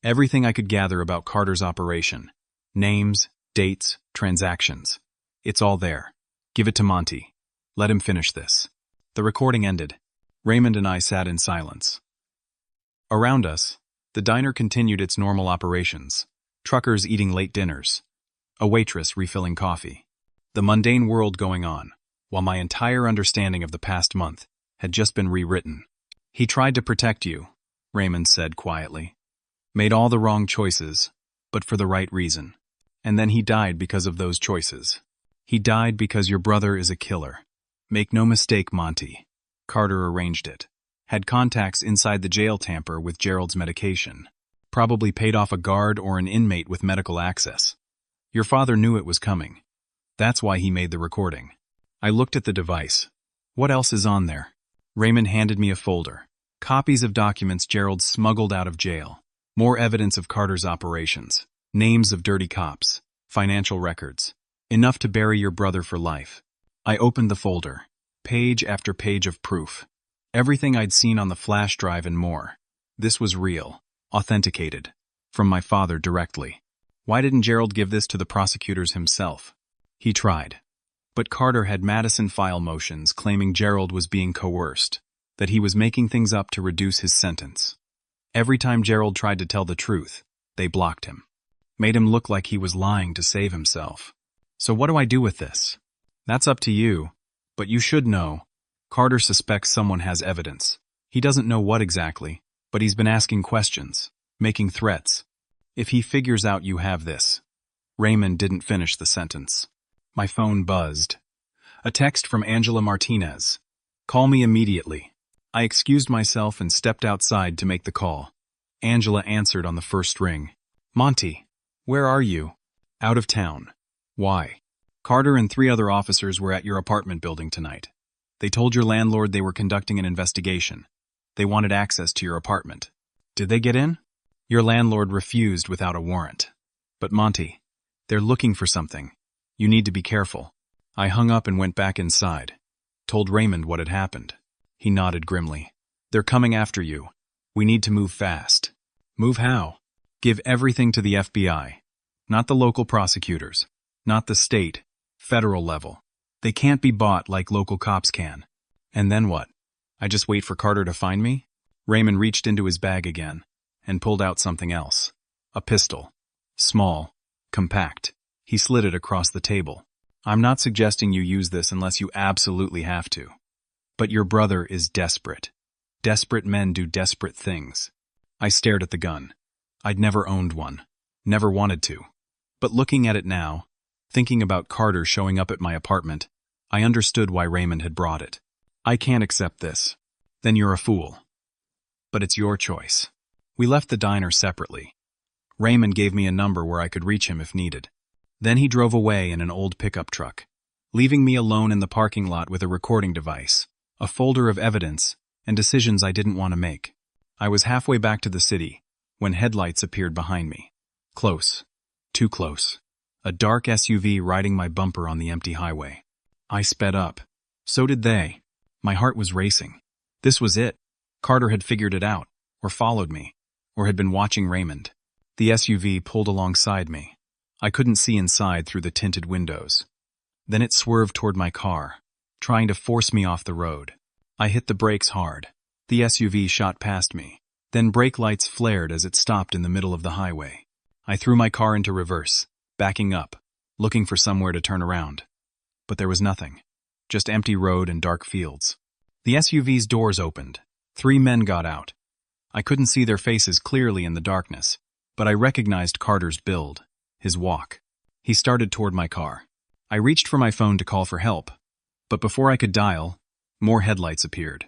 Everything I could gather about Carter's operation. Names, dates, transactions. It's all there. Give it to Monty. Let him finish this. The recording ended. Raymond and I sat in silence. Around us, the diner continued its normal operations. Truckers eating late dinners. A waitress refilling coffee. The mundane world going on, while my entire understanding of the past month had just been rewritten. He tried to protect you, Raymond said quietly. Made all the wrong choices, but for the right reason. And then he died because of those choices. He died because your brother is a killer. Make no mistake, Monty. Carter arranged it. Had contacts inside the jail tamper with Gerald's medication. Probably paid off a guard or an inmate with medical access. Your father knew it was coming. That's why he made the recording. I looked at the device. What else is on there? Raymond handed me a folder. Copies of documents Gerald smuggled out of jail. More evidence of Carter's operations. Names of dirty cops. Financial records. Enough to bury your brother for life. I opened the folder. Page after page of proof. Everything I'd seen on the flash drive and more. This was real. Authenticated. From my father directly. Why didn't Gerald give this to the prosecutors himself? He tried. But Carter had Madison file motions claiming Gerald was being coerced, that he was making things up to reduce his sentence. Every time Gerald tried to tell the truth, they blocked him. Made him look like he was lying to save himself. So what do I do with this? That's up to you, but you should know. Carter suspects someone has evidence. He doesn't know what exactly, but he's been asking questions, making threats. If he figures out you have this. Raymond didn't finish the sentence. My phone buzzed. A text from Angela Martinez. Call me immediately. I excused myself and stepped outside to make the call. Angela answered on the first ring. Monty, where are you? Out of town. Why? Carter and 3 other officers were at your apartment building tonight. They told your landlord they were conducting an investigation. They wanted access to your apartment. Did they get in? Your landlord refused without a warrant. But Monty, they're looking for something. You need to be careful. I hung up and went back inside. Told Raymond what had happened. He nodded grimly. They're coming after you. We need to move fast. Move how? Give everything to the FBI. Not the local prosecutors. Not the state, federal level. They can't be bought like local cops can. And then what? I just wait for Carter to find me? Raymond reached into his bag again and pulled out something else. A pistol. Small. Compact. He slid it across the table. I'm not suggesting you use this unless you absolutely have to. But your brother is desperate. Desperate men do desperate things. I stared at the gun. I'd never owned one. Never wanted to. But looking at it now, thinking about Carter showing up at my apartment, I understood why Raymond had brought it. I can't accept this. Then you're a fool. But it's your choice. We left the diner separately. Raymond gave me a number where I could reach him if needed. Then he drove away in an old pickup truck, leaving me alone in the parking lot with a recording device, a folder of evidence, and decisions I didn't want to make. I was halfway back to the city when headlights appeared behind me. Close. Too close. A dark SUV riding my bumper on the empty highway. I sped up. So did they. My heart was racing. This was it. Carter had figured it out, or followed me, or had been watching Raymond. The SUV pulled alongside me. I couldn't see inside through the tinted windows. Then it swerved toward my car, trying to force me off the road. I hit the brakes hard. The SUV shot past me. Then brake lights flared as it stopped in the middle of the highway. I threw my car into reverse, backing up, looking for somewhere to turn around. But there was nothing. Just empty road and dark fields. The SUV's doors opened. 3 men got out. I couldn't see their faces clearly in the darkness, but I recognized Carter's build. His walk. He started toward my car. I reached for my phone to call for help, but before I could dial, more headlights appeared.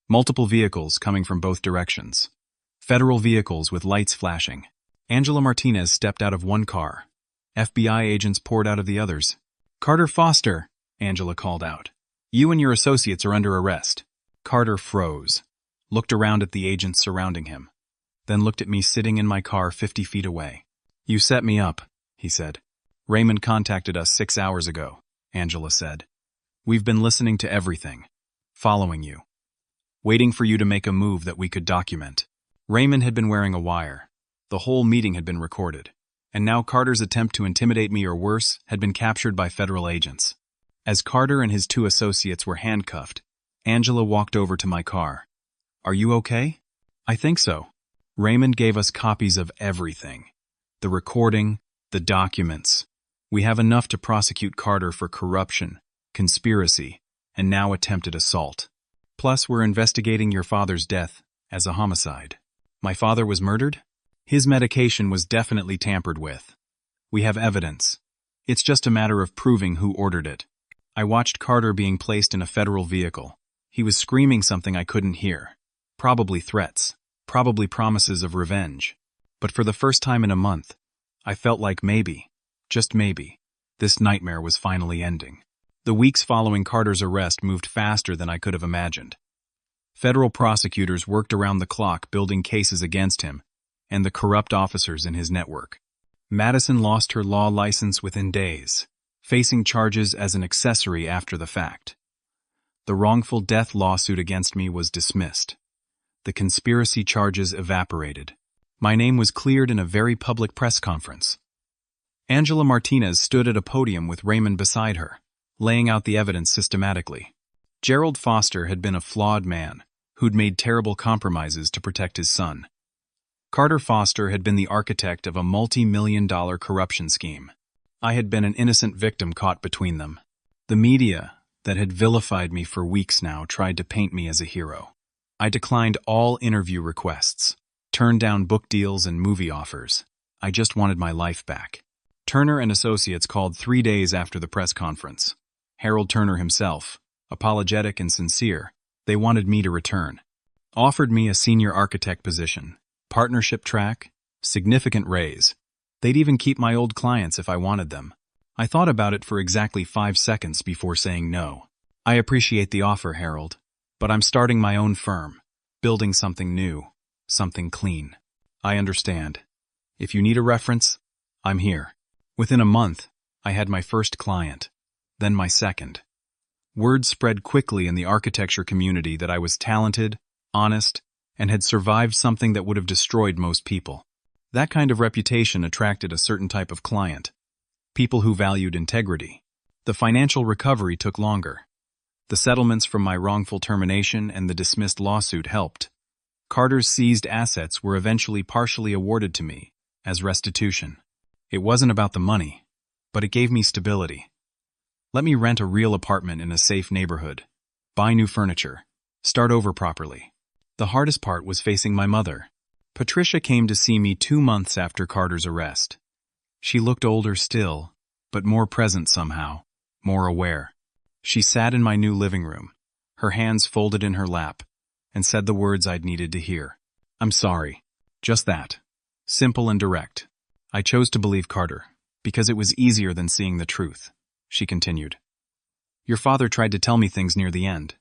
Multiple vehicles coming from both directions. Federal vehicles with lights flashing. Angela Martinez stepped out of one car. FBI agents poured out of the others. "Carter Foster," Angela called out. "You and your associates are under arrest." Carter froze, looked around at the agents surrounding him, then looked at me sitting in my car 50 feet away. "You set me up," he said. "Raymond contacted us 6 hours ago," Angela said. "We've been listening to everything, following you, waiting for you to make a move that we could document." Raymond had been wearing a wire. The whole meeting had been recorded, and now Carter's attempt to intimidate me or worse had been captured by federal agents. As Carter and his 2 associates were handcuffed, Angela walked over to my car. "Are you okay?" "I think so." Raymond gave us copies of everything. The recording, the documents. We have enough to prosecute Carter for corruption, conspiracy, and now attempted assault. Plus, we're investigating your father's death as a homicide. My father was murdered? His medication was definitely tampered with. We have evidence. It's just a matter of proving who ordered it. I watched Carter being placed in a federal vehicle. He was screaming something I couldn't hear. Probably threats. Probably promises of revenge. But for the first time in a month, I felt like maybe, just maybe, this nightmare was finally ending. The weeks following Carter's arrest moved faster than I could have imagined. Federal prosecutors worked around the clock building cases against him and the corrupt officers in his network. Madison lost her law license within days, facing charges as an accessory after the fact. The wrongful death lawsuit against me was dismissed. The conspiracy charges evaporated. My name was cleared in a very public press conference. Angela Martinez stood at a podium with Raymond beside her, laying out the evidence systematically. Gerald Foster had been a flawed man who'd made terrible compromises to protect his son. Carter Foster had been the architect of a multi-million-dollar corruption scheme. I had been an innocent victim caught between them. The media, that had vilified me for weeks now, tried to paint me as a hero. I declined all interview requests, turned down book deals and movie offers. I just wanted my life back. Turner and Associates called 3 days after the press conference. Harold Turner himself, apologetic and sincere, they wanted me to return. Offered me a senior architect position, partnership track, significant raise. They'd even keep my old clients if I wanted them. I thought about it for exactly 5 seconds before saying no. "I appreciate the offer, Harold, but I'm starting my own firm, building something new, something clean." "I understand. If you need a reference, I'm here." Within a month, I had my first client, then my second. Word spread quickly in the architecture community that I was talented, honest, and had survived something that would have destroyed most people. That kind of reputation attracted a certain type of client, people who valued integrity. The financial recovery took longer. The settlements from my wrongful termination and the dismissed lawsuit helped. Carter's seized assets were eventually partially awarded to me as restitution. It wasn't about the money, but it gave me stability. Let me rent a real apartment in a safe neighborhood, buy new furniture, start over properly. The hardest part was facing my mother. Patricia came to see me 2 months after Carter's arrest. She looked older still, but more present somehow, more aware. She sat in my new living room, her hands folded in her lap, and said the words I'd needed to hear. "I'm sorry." Just that. Simple and direct. "I chose to believe Carter, because it was easier than seeing the truth," she continued. "Your father tried to tell me things near the end.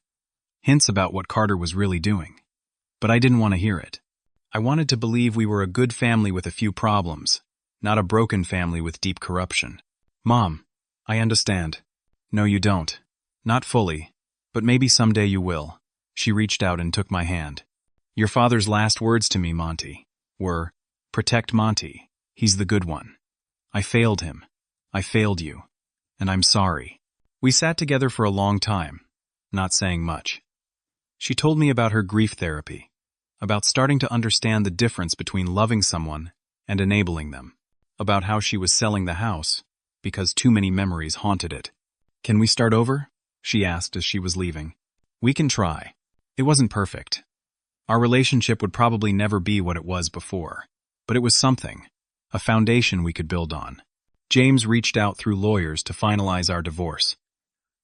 Hints about what Carter was really doing. But I didn't want to hear it. I wanted to believe we were a good family with a few problems, not a broken family with deep corruption." "Mom, I understand." "No, you don't. Not fully, but maybe someday you will." She reached out and took my hand. "Your father's last words to me, Monty, were, 'Protect Monty. He's the good one.' I failed him. I failed you. And I'm sorry." We sat together for a long time, not saying much. She told me about her grief therapy, about starting to understand the difference between loving someone and enabling them, about how she was selling the house because too many memories haunted it. "Can we start over?" she asked as she was leaving. "We can try. It wasn't perfect. Our relationship would probably never be what it was before, but it was something, a foundation we could build on. James reached out through lawyers to finalize our divorce.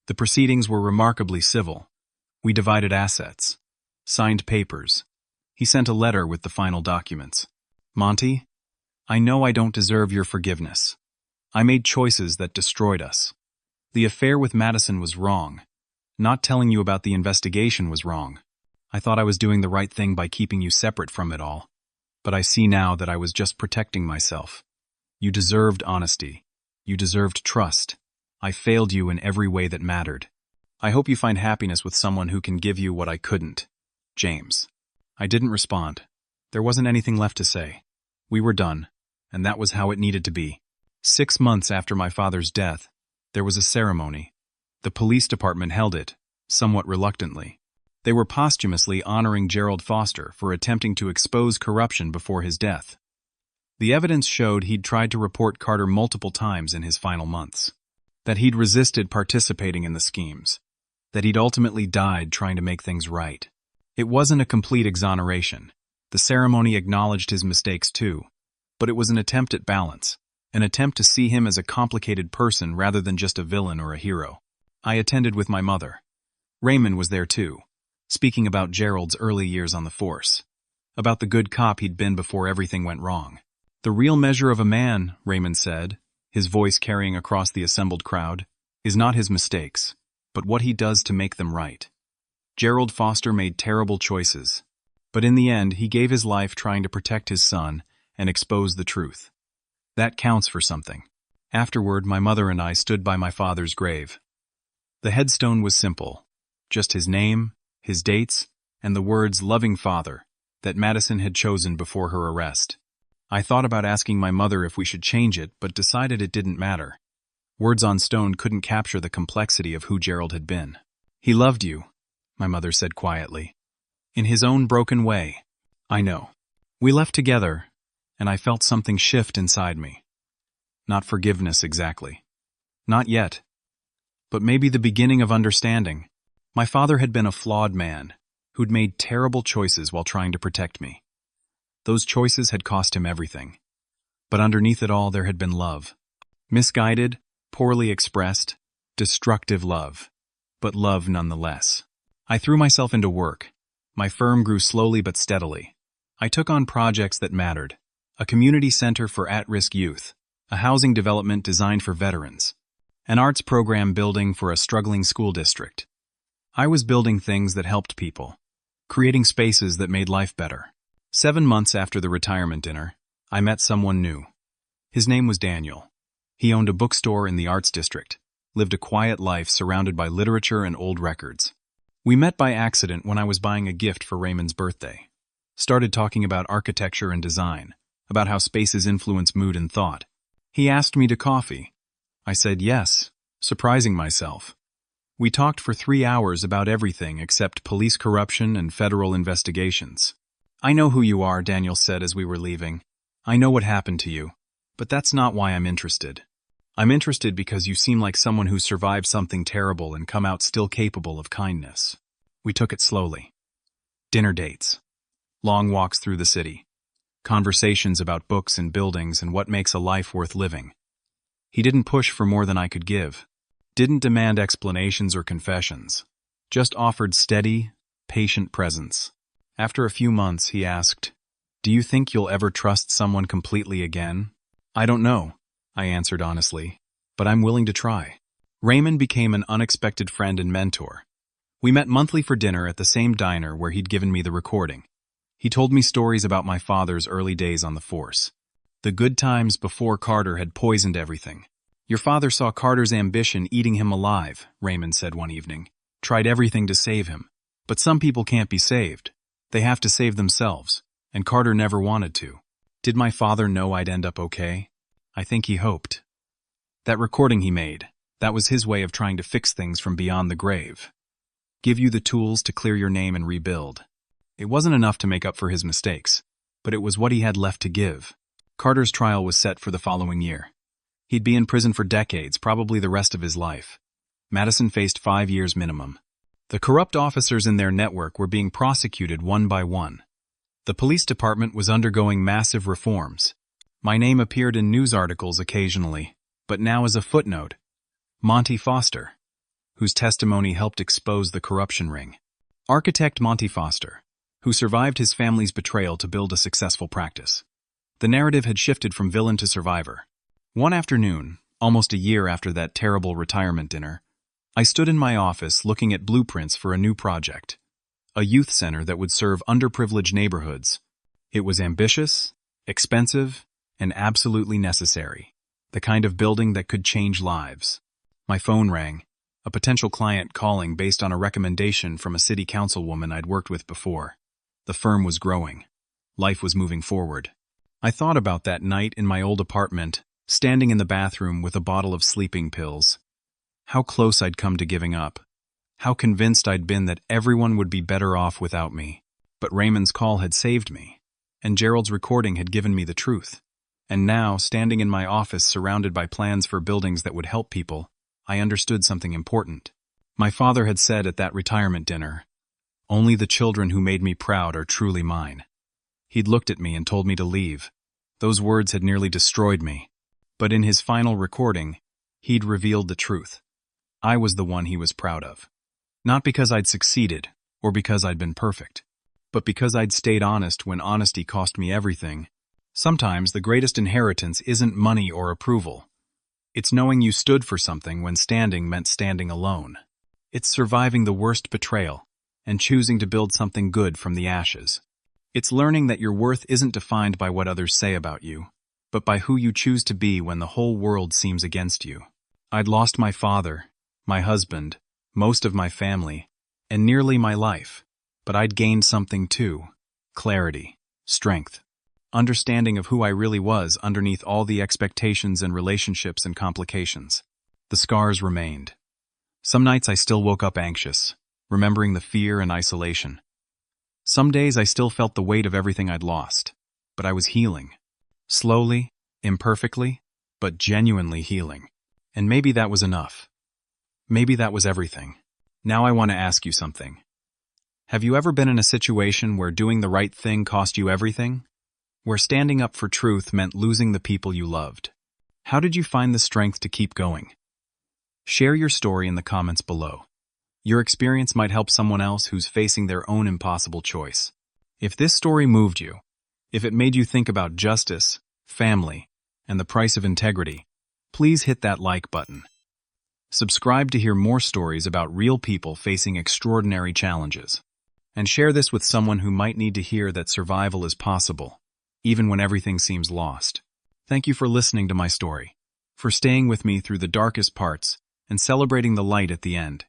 The proceedings were remarkably civil. We divided assets, signed papers. He sent a letter with the final documents. Monty, I know I don't deserve your forgiveness. I made choices that destroyed us. The affair with Madison was wrong. Not telling you about the investigation was wrong. I thought I was doing the right thing by keeping you separate from it all. But I see now that I was just protecting myself. You deserved honesty. You deserved trust. I failed you in every way that mattered. I hope you find happiness with someone who can give you what I couldn't. James. I didn't respond. There wasn't anything left to say. We were done, and that was how it needed to be. 6 months after my father's death, there was a ceremony. The police department held it, somewhat reluctantly. They were posthumously honoring Gerald Foster for attempting to expose corruption before his death. The evidence showed he'd tried to report Carter multiple times in his final months. That he'd resisted participating in the schemes. That he'd ultimately died trying to make things right. It wasn't a complete exoneration. The ceremony acknowledged his mistakes too. But it was an attempt at balance. An attempt to see him as a complicated person rather than just a villain or a hero. I attended with my mother. Raymond was there too, speaking about Gerald's early years on the force. About the good cop he'd been before everything went wrong. The real measure of a man, Raymond said, his voice carrying across the assembled crowd, is not his mistakes, but what he does to make them right. Gerald Foster made terrible choices, but in the end he gave his life trying to protect his son and expose the truth. That counts for something. Afterward, my mother and I stood by my father's grave. The headstone was simple, just his name, his dates, and the words "loving father" that Madison had chosen before her arrest. I thought about asking my mother if we should change it, but decided it didn't matter. Words on stone couldn't capture the complexity of who Gerald had been. He loved you, my mother said quietly. In his own broken way. I know. We left together, and I felt something shift inside me. Not forgiveness exactly. Not yet. But maybe the beginning of understanding. My father had been a flawed man, who'd made terrible choices while trying to protect me. Those choices had cost him everything. But underneath it all there had been love. Misguided, poorly expressed, destructive love. But love nonetheless. I threw myself into work. My firm grew slowly but steadily. I took on projects that mattered. A community center for at-risk youth. A housing development designed for veterans. An arts program building for a struggling school district. I was building things that helped people. Creating spaces that made life better. 7 months after the retirement dinner, I met someone new. His name was Daniel. He owned a bookstore in the arts district, lived a quiet life surrounded by literature and old records. We met by accident when I was buying a gift for Raymond's birthday. Started talking about architecture and design, about how spaces influence mood and thought. He asked me to coffee. I said yes, surprising myself. We talked for 3 hours about everything except police corruption and federal investigations. I know who you are, Daniel said as we were leaving. I know what happened to you, but that's not why I'm interested. I'm interested because you seem like someone who survived something terrible and come out still capable of kindness. We took it slowly. Dinner dates. Long walks through the city. Conversations about books and buildings and what makes a life worth living. He didn't push for more than I could give. Didn't demand explanations or confessions. Just offered steady, patient presence. After a few months, he asked, "Do you think you'll ever trust someone completely again?" "I don't know," I answered honestly, "but I'm willing to try." Raymond became an unexpected friend and mentor. We met monthly for dinner at the same diner where he'd given me the recording. He told me stories about my father's early days on the force. The good times before Carter had poisoned everything. "Your father saw Carter's ambition eating him alive," Raymond said one evening. "Tried everything to save him. But some people can't be saved. They have to save themselves, and Carter never wanted to. Did my father know I'd end up okay? I think he hoped." That recording he made, that was his way of trying to fix things from beyond the grave. Give you the tools to clear your name and rebuild. It wasn't enough to make up for his mistakes, but it was what he had left to give. Carter's trial was set for the following year. He'd be in prison for decades, probably the rest of his life. Madison faced 5 years minimum. The corrupt officers in their network were being prosecuted one by one. The police department was undergoing massive reforms. My name appeared in news articles occasionally. but now as a footnote, Monty Foster, whose testimony helped expose the corruption ring. Architect Monty Foster, who survived his family's betrayal to build a successful practice. The narrative had shifted from villain to survivor. One afternoon, almost a year after that terrible retirement dinner, I stood in my office looking at blueprints for a new project, a youth center that would serve underprivileged neighborhoods. It was ambitious, expensive, and absolutely necessary, the kind of building that could change lives. My phone rang, a potential client calling based on a recommendation from a city councilwoman I'd worked with before. The firm was growing. Life was moving forward. I thought about that night in my old apartment, standing in the bathroom with a bottle of sleeping pills. How close I'd come to giving up. How convinced I'd been that everyone would be better off without me. But Raymond's call had saved me, and Gerald's recording had given me the truth. And now, standing in my office surrounded by plans for buildings that would help people, I understood something important. My father had said at that retirement dinner, "Only the children who made me proud are truly mine." He'd looked at me and told me to leave. Those words had nearly destroyed me. But in his final recording, he'd revealed the truth. I was the one he was proud of. Not because I'd succeeded, or because I'd been perfect, but because I'd stayed honest when honesty cost me everything. Sometimes the greatest inheritance isn't money or approval. It's knowing you stood for something when standing meant standing alone. It's surviving the worst betrayal and choosing to build something good from the ashes. It's learning that your worth isn't defined by what others say about you, but by who you choose to be when the whole world seems against you. I'd lost my father, my husband, most of my family, and nearly my life, but I'd gained something too: clarity, strength, understanding of who I really was underneath all the expectations and relationships and complications. The scars remained. Some nights I still woke up anxious, remembering the fear and isolation. Some days I still felt the weight of everything I'd lost, but I was healing. Slowly, imperfectly, but genuinely healing. And maybe that was enough. Maybe that was everything. Now I want to ask you something. Have you ever been in a situation where doing the right thing cost you everything? Where standing up for truth meant losing the people you loved? How did you find the strength to keep going? Share your story in the comments below. Your experience might help someone else who's facing their own impossible choice. If this story moved you, if it made you think about justice, family, and the price of integrity, please hit that like button. Subscribe to hear more stories about real people facing extraordinary challenges. And share this with someone who might need to hear that survival is possible, even when everything seems lost. Thank you for listening to my story, for staying with me through the darkest parts and celebrating the light at the end.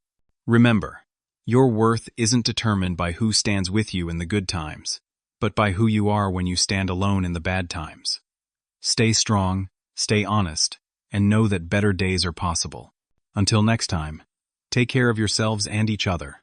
Remember, your worth isn't determined by who stands with you in the good times, but by who you are when you stand alone in the bad times. Stay strong, stay honest, and know that better days are possible. Until next time, take care of yourselves and each other.